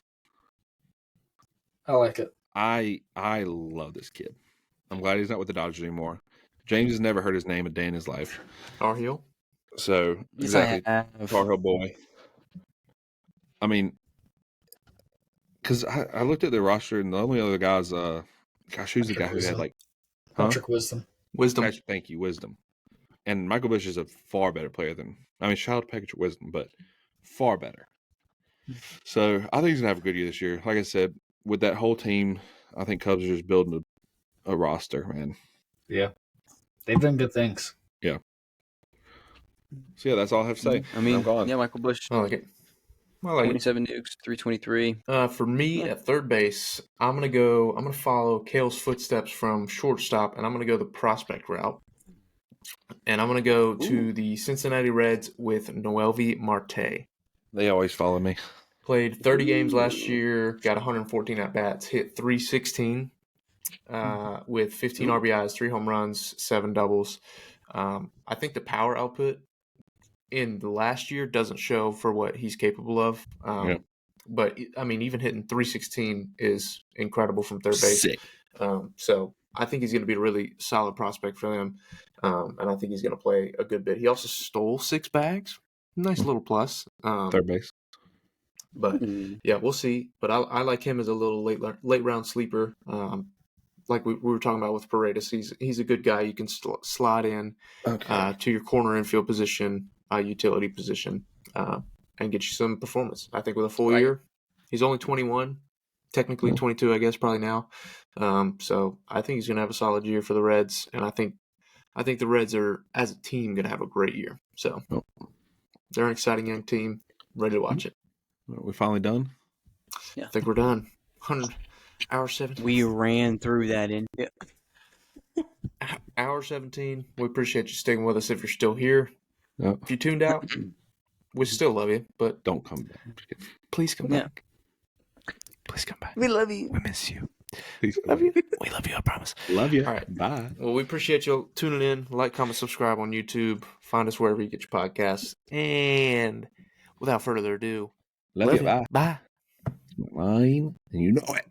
I like it. I love this kid. I'm glad he's not with the Dodgers anymore. James has never heard his name a day in his life. Tar Heel. So Yes, exactly, I have. Tar Heel boy. I because I looked at the roster and the only other guys, who's the guy who had like, Patrick Wisdom. Wisdom. Patrick, thank you, Wisdom. And Michael Bush is a far better player than, shout out to Patrick Wisdom, but far better. So I think he's gonna have a good year this year. Like I said, with that whole team, I think Cubs are just building a roster, man. Yeah, they've done good things. So yeah, that's all I have to say. I'm gone. Yeah, Michael Bush, I like it. I like it. 27 nukes, 323. For me at third base, I'm gonna follow Cale's footsteps from shortstop, and I'm gonna go the prospect route. And I'm gonna go to the Cincinnati Reds with Noelvi Marte. They always follow me. Played 30 games last year, got 114 at bats, hit 316 with 15 RBIs, 3 home runs, 7 doubles. I think the power output in the last year doesn't show for what he's capable of. But even hitting 316 is incredible from third base. Sick. So I think he's going to be a really solid prospect for them, and I think he's going to play a good bit. He also stole 6 bags. Nice little plus. Third base. But yeah, we'll see. But I like him as a little late round sleeper. Like we were talking about with Paredes, he's a good guy. You can slide in to your corner infield position, utility position, and get you some performance. I think with a full year, he's only 21, technically 22, I guess, probably now. So I think he's going to have a solid year for the Reds, and I think the Reds are, as a team, going to have a great year. So they're an exciting young team, ready to watch it. Are we finally done? Yeah, I think we're done. 100 hour 17. We ran through that in. Yeah. Hour 17. We appreciate you sticking with us if you're still here. Yep. If you tuned out, we still love you, but Don't come back. please come back. Please come back. We love you. We miss you. Please Love you. We love you, I promise. Love you. All right. Bye. Well, we appreciate you tuning in. Like, comment, subscribe on YouTube. Find us wherever you get your podcasts. And without further ado, Love you. Bye. Bye. Mine, and you know it.